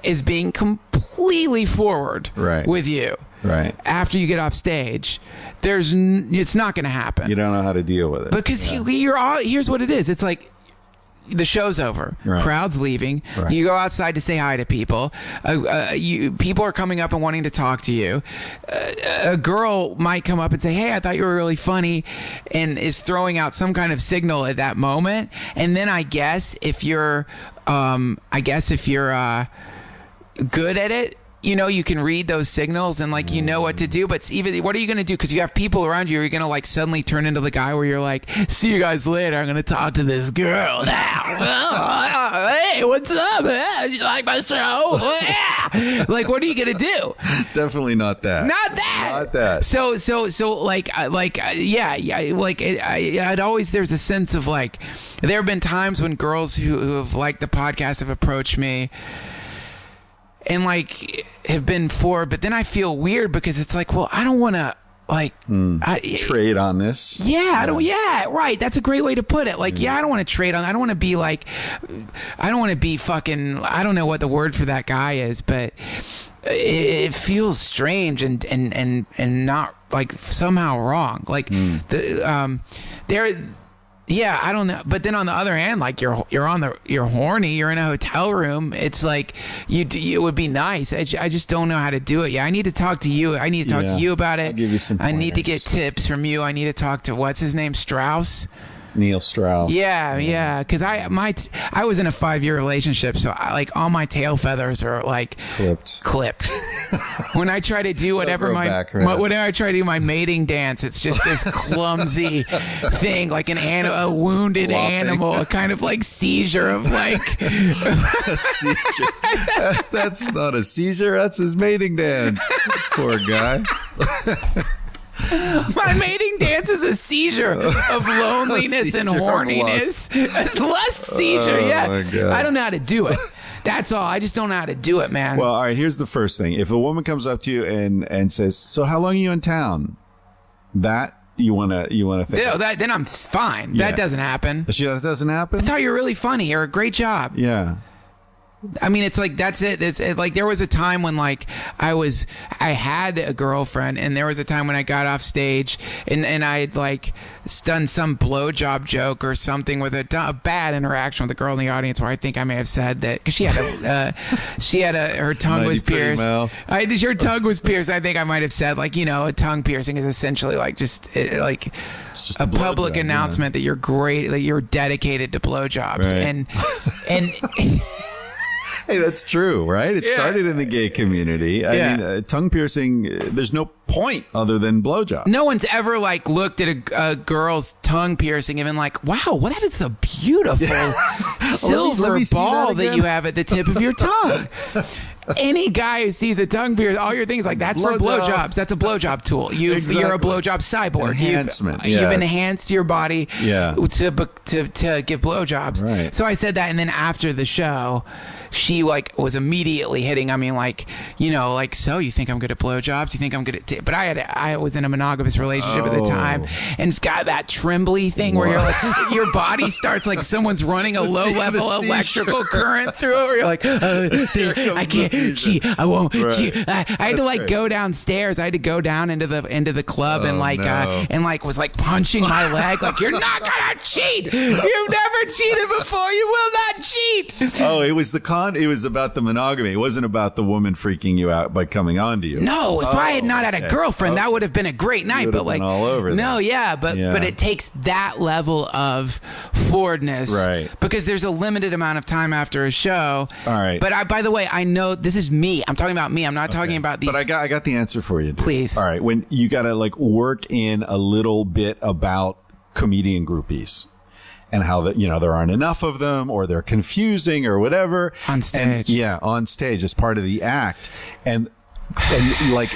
is being completely forward with you. Right. After you get off stage, it's not going to happen. You don't know how to deal with it. Because here's what it is. It's like the show's over. Right. Crowd's leaving. Right. You go outside to say hi to people. People are coming up and wanting to talk to you. A girl might come up and say, hey, I thought you were really funny, and is throwing out some kind of signal at that moment. And then I guess if you're good at it, you can read those signals and you know what to do, but what are you going to do? Because you have people around you. Are you going to suddenly turn into the guy where you're like, see you guys later, I'm going to talk to this girl now. Hey, what's up, man? You like my show? Yeah. What are you going to do? Definitely not that. Not that. Not that. So I'd always, there's a sense of there have been times when girls who have liked the podcast have approached me and have been for, but then I feel weird because it's well, I don't want to trade on this. Yeah, right. That's a great way to put it. I don't want to trade on. I don't want to be I don't want to be fucking, I don't know what the word for that guy is, but it feels strange and not somehow wrong. Yeah, I don't know. But then on the other hand, you're horny, you're in a hotel room. It's it would be nice. I just don't know how to do it. Yeah, I need to talk to you. I need to talk to you about it. I'll give you some pointers. I need to get tips from you. I need to talk to, what's his name? Strauss? Neil Strauss. Yeah. Because I was in a 5-year relationship, so all my tail feathers are clipped. When I try to do whatever whenever I try to do my mating dance, it's just this clumsy thing, like a wounded animal, a kind of seizure of a seizure. That's not a seizure. That's his mating dance. Poor guy. My mating dance is a seizure of loneliness and horniness. It's lust seizure, I don't know how to do it. That's all. I just don't know how to do it, man. Well, all right, here's the first thing. If a woman comes up to you and says, so how long are you in town? That you wanna think. Then I'm fine. Yeah. That doesn't happen. That doesn't happen? I thought you were really funny. You're a great job. Yeah. I mean, it's like, that's it. Like, there was a time when, like, I had a girlfriend, and there was a time when I got off stage and I had, like, done some blowjob joke or something with a bad interaction with a girl in the audience, where I think I may have said that, because she had her tongue was pierced. Her tongue was pierced. I think I might have said, like, a tongue piercing is essentially like just a public announcement that you're great, that you're dedicated to blowjobs, right. and Hey, that's true, right? It started in the gay community. I mean, tongue piercing, there's no point other than blowjob. No one's ever, like, looked at a girl's tongue piercing and been like, wow, well, that is a beautiful silver ball that you have at the tip of your tongue. Any guy who sees a tongue piercing, all your things like, that's for blowjobs. That's a blowjob tool. You're a blowjob cyborg. Enhancement. You've enhanced your body to give blowjobs. Right. So I said that, and then after the show, she, like, was immediately hitting on me, like, like, so you think I'm good at blowjobs? You think I'm good at? But I was in a monogamous relationship at the time, and it's got that trembly thing where you're like, your body starts like someone's running a low level electrical current through it. Where you're like, I can't. I won't. Right. I had to, like, go downstairs. I had to go down into the club and was like punching my leg, like, you're not gonna cheat. You've never cheated before. You will not cheat. Oh, it was it was about the monogamy. It wasn't about the woman freaking you out by coming on to you. No, if I had not had a girlfriend, that would have been a great night. But, like, all over but it takes that level of forwardness, right? Because there's a limited amount of time after a show. All right. But by the way, I know this is me. I'm talking about me. I'm not talking about these. But I got the answer for you, dude. Please. All right. When you got to, like, work in a little bit about comedian groupies. And how there aren't enough of them, or they're confusing, or whatever. On stage. On stage as part of the act. And like,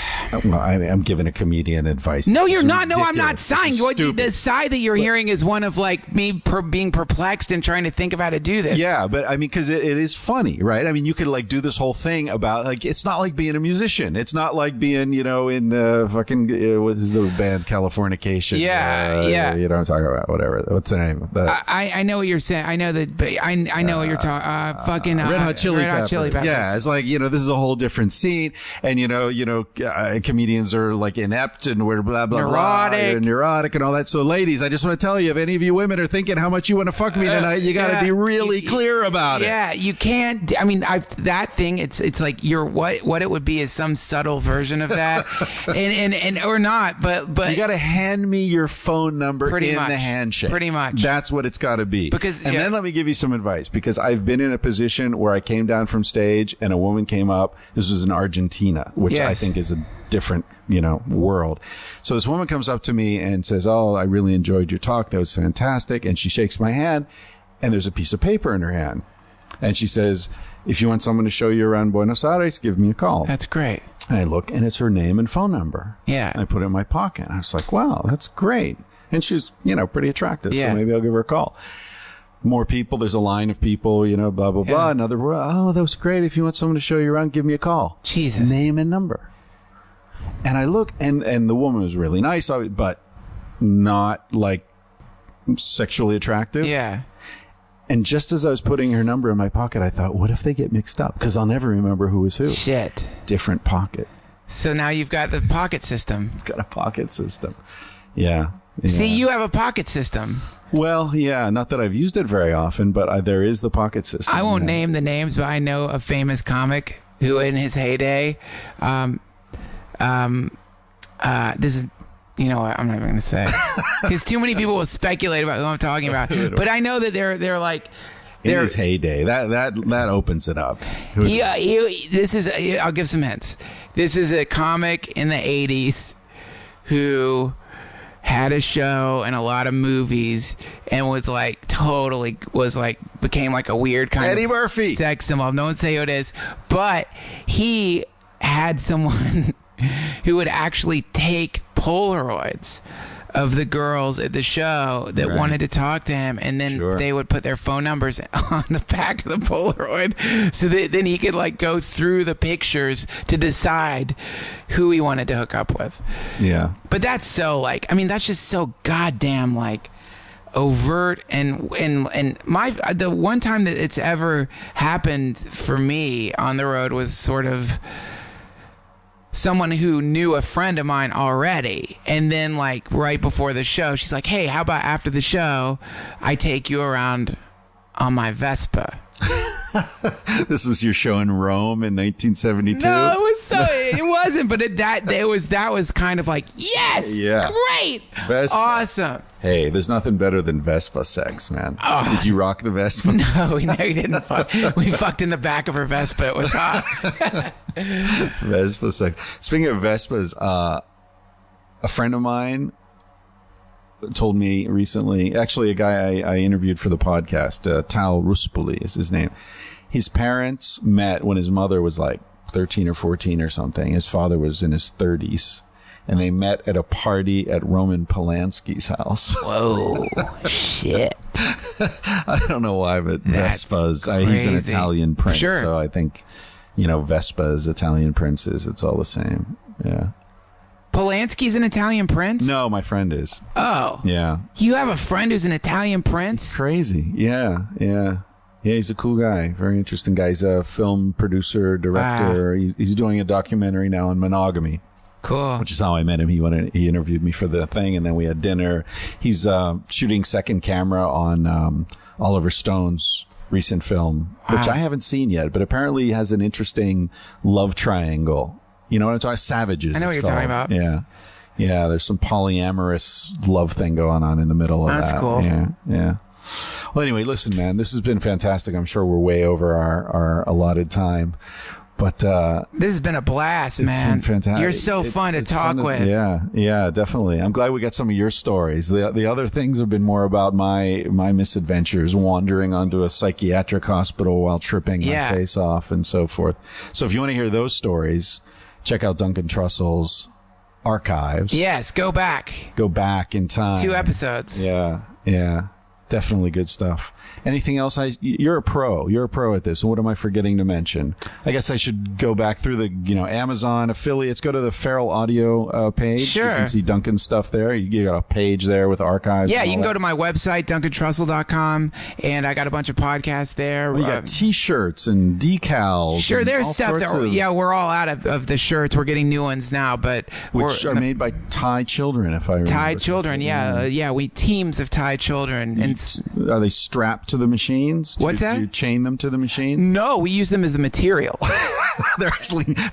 well, I'm giving a comedian advice. No, you're not. No, I'm not sighing. The sigh that you're hearing is one of, like, me being perplexed and trying to think of how to do this. Yeah, but I mean, because it is funny, right? I mean, you could, like, do this whole thing about, like, it's not like being a musician. It's not like being, in fucking what is the band Californication? Yeah. You know what I'm talking about? Whatever. What's the name? I know what you're saying. I know that. But I know what you're talking. Fucking Red Hot Chili Peppers. Yeah, it's like, this is a whole different scene, and comedians are, like, inept and we're blah blah blah, neurotic and all that. So, ladies, I just want to tell you, if any of you women are thinking how much you want to fuck me tonight, you got to be really clear about it. Yeah, you can't. I mean, that thing. It's like what it would be is some subtle version of that, and or not. But you got to hand me your phone number in the handshake. Pretty much. That's what it's got to be. And then let me give you some advice, because I've been in a position where I came down from stage and a woman came up. This was in Argentina, which I think is a different, world. So this woman comes up to me and says, "Oh, I really enjoyed your talk. That was fantastic." And she shakes my hand, and there's a piece of paper in her hand. And she says, "If you want someone to show you around Buenos Aires, give me a call." That's great. And I look, and it's her name and phone number. Yeah. And I put it in my pocket. I was like, wow, that's great. And she's, pretty attractive. Yeah. So maybe I'll give her a call. More people. There's a line of people, blah, blah, blah. Another, "Oh, that was great. If you want someone to show you around, give me a call." Jesus. Name and number. And I look, and the woman was really nice, but not, like, sexually attractive. Yeah. And just as I was putting her number in my pocket, I thought, what if they get mixed up? Because I'll never remember who was who. Shit. Different pocket. So now you've got the pocket system. Got a pocket system. Yeah. See, you have a pocket system. Well, yeah, not that I've used it very often, but there is the pocket system. I won't name the names, but I know a famous comic who, in his heyday, this is, what, I'm not even going to say, because too many people will speculate about who I'm talking about. But I know that they're like, in his heyday, that opens it up. I'll give some hints. This is a comic in the 80s who had a show and a lot of movies and became like a weird kind Eddie of Murphy sex symbol. No one say who it is, but he had someone who would actually take Polaroids of the girls at the show that wanted to talk to him, and then they would put their phone numbers on the back of the Polaroid so that then he could like go through the pictures to decide who he wanted to hook up with. Yeah. But that's so like, I mean, that's just so goddamn like overt, and the one time that it's ever happened for me on the road was sort of someone who knew a friend of mine already, and then like right before the show she's like, hey, how about after the show I take you around on my Vespa? This was your show in Rome in 1972? No, it wasn't, but that was kind of like, yes, great, Vespa. Awesome. Hey, there's nothing better than Vespa sex, man. Did you rock the Vespa? No, we didn't fuck. We fucked in the back of her Vespa. It was hot. Vespa sex. Speaking of Vespas, a friend of mine told me recently, actually a guy I interviewed for the podcast, Tal Ruspoli is his name. His parents met when his mother was like 13 or 14 or something. His father was in his 30s. And they met at a party at Roman Polanski's house. Whoa, shit. I don't know why, but Vespas. He's an Italian prince. Sure. So I think, Vespas, Italian princes, it's all the same. Yeah. Polanski's an Italian prince? No, my friend is. Oh. Yeah. You have a friend who's an Italian prince? It's crazy. Yeah. Yeah, he's a cool guy. Very interesting guy. He's a film producer, director. He's doing a documentary now on monogamy. Cool. Which is how I met him. He interviewed me for the thing, and then we had dinner. He's shooting second camera on Oliver Stone's recent film, which I haven't seen yet, but apparently has an interesting love triangle. You know what I'm talking about? Savages. I know what you're talking about. Yeah. Yeah, there's some polyamorous love thing going on in the middle of that. That's cool. Yeah. Well, anyway, listen, man, this has been fantastic. I'm sure we're way over our allotted time. But this has been a blast, man. It's been fantastic. You're so fun to talk with. Yeah, definitely. I'm glad we got some of your stories. The other things have been more about my misadventures, wandering onto a psychiatric hospital while tripping my face off and so forth. So if you want to hear those stories, check out Duncan Trussell's archives. Yes, go back. Go back in time. 2 episodes. Yeah. Definitely good stuff. Anything else? You're a pro. You're a pro at this. What am I forgetting to mention? I guess I should go back through the, Amazon affiliates. Go to the Feral Audio page. Sure. You can see Duncan's stuff there. You got a page there with archives. Yeah, you can go to my website, DuncanTrussell.com, and I got a bunch of podcasts there. Well, you got T-shirts and decals. Sure, and there's all stuff sorts that, we're all out of the shirts. We're getting new ones now, but which are made by Thai children, if I remember. Thai children, we teams of Thai children. And are they strapped to the machines? What's that? Do you chain them to the machines? No, we use them as the material. They're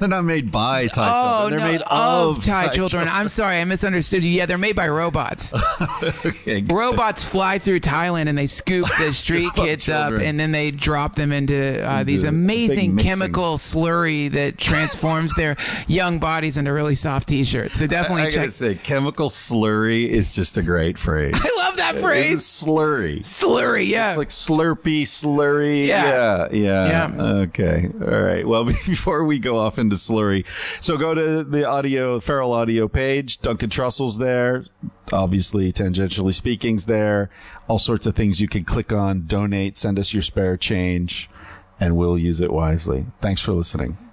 not made by Thai children. They're made of Thai children. I'm sorry, I misunderstood you. Yeah, they're made by robots. Okay, robots fly through Thailand and they scoop the street kids up, and then they drop them into these amazing chemical slurry that transforms their young bodies into really soft T-shirts. So definitely I gotta say, chemical slurry is just a great phrase. I love that phrase. It's slurry. Slurry, yeah. It's like slurpy, slurry. Yeah. Okay. All right. Well, before we go off into slurry, so go to the Feral Audio page. Duncan Trussell's there. Obviously, Tangentially Speaking's there. All sorts of things you can click on, donate, send us your spare change, and we'll use it wisely. Thanks for listening.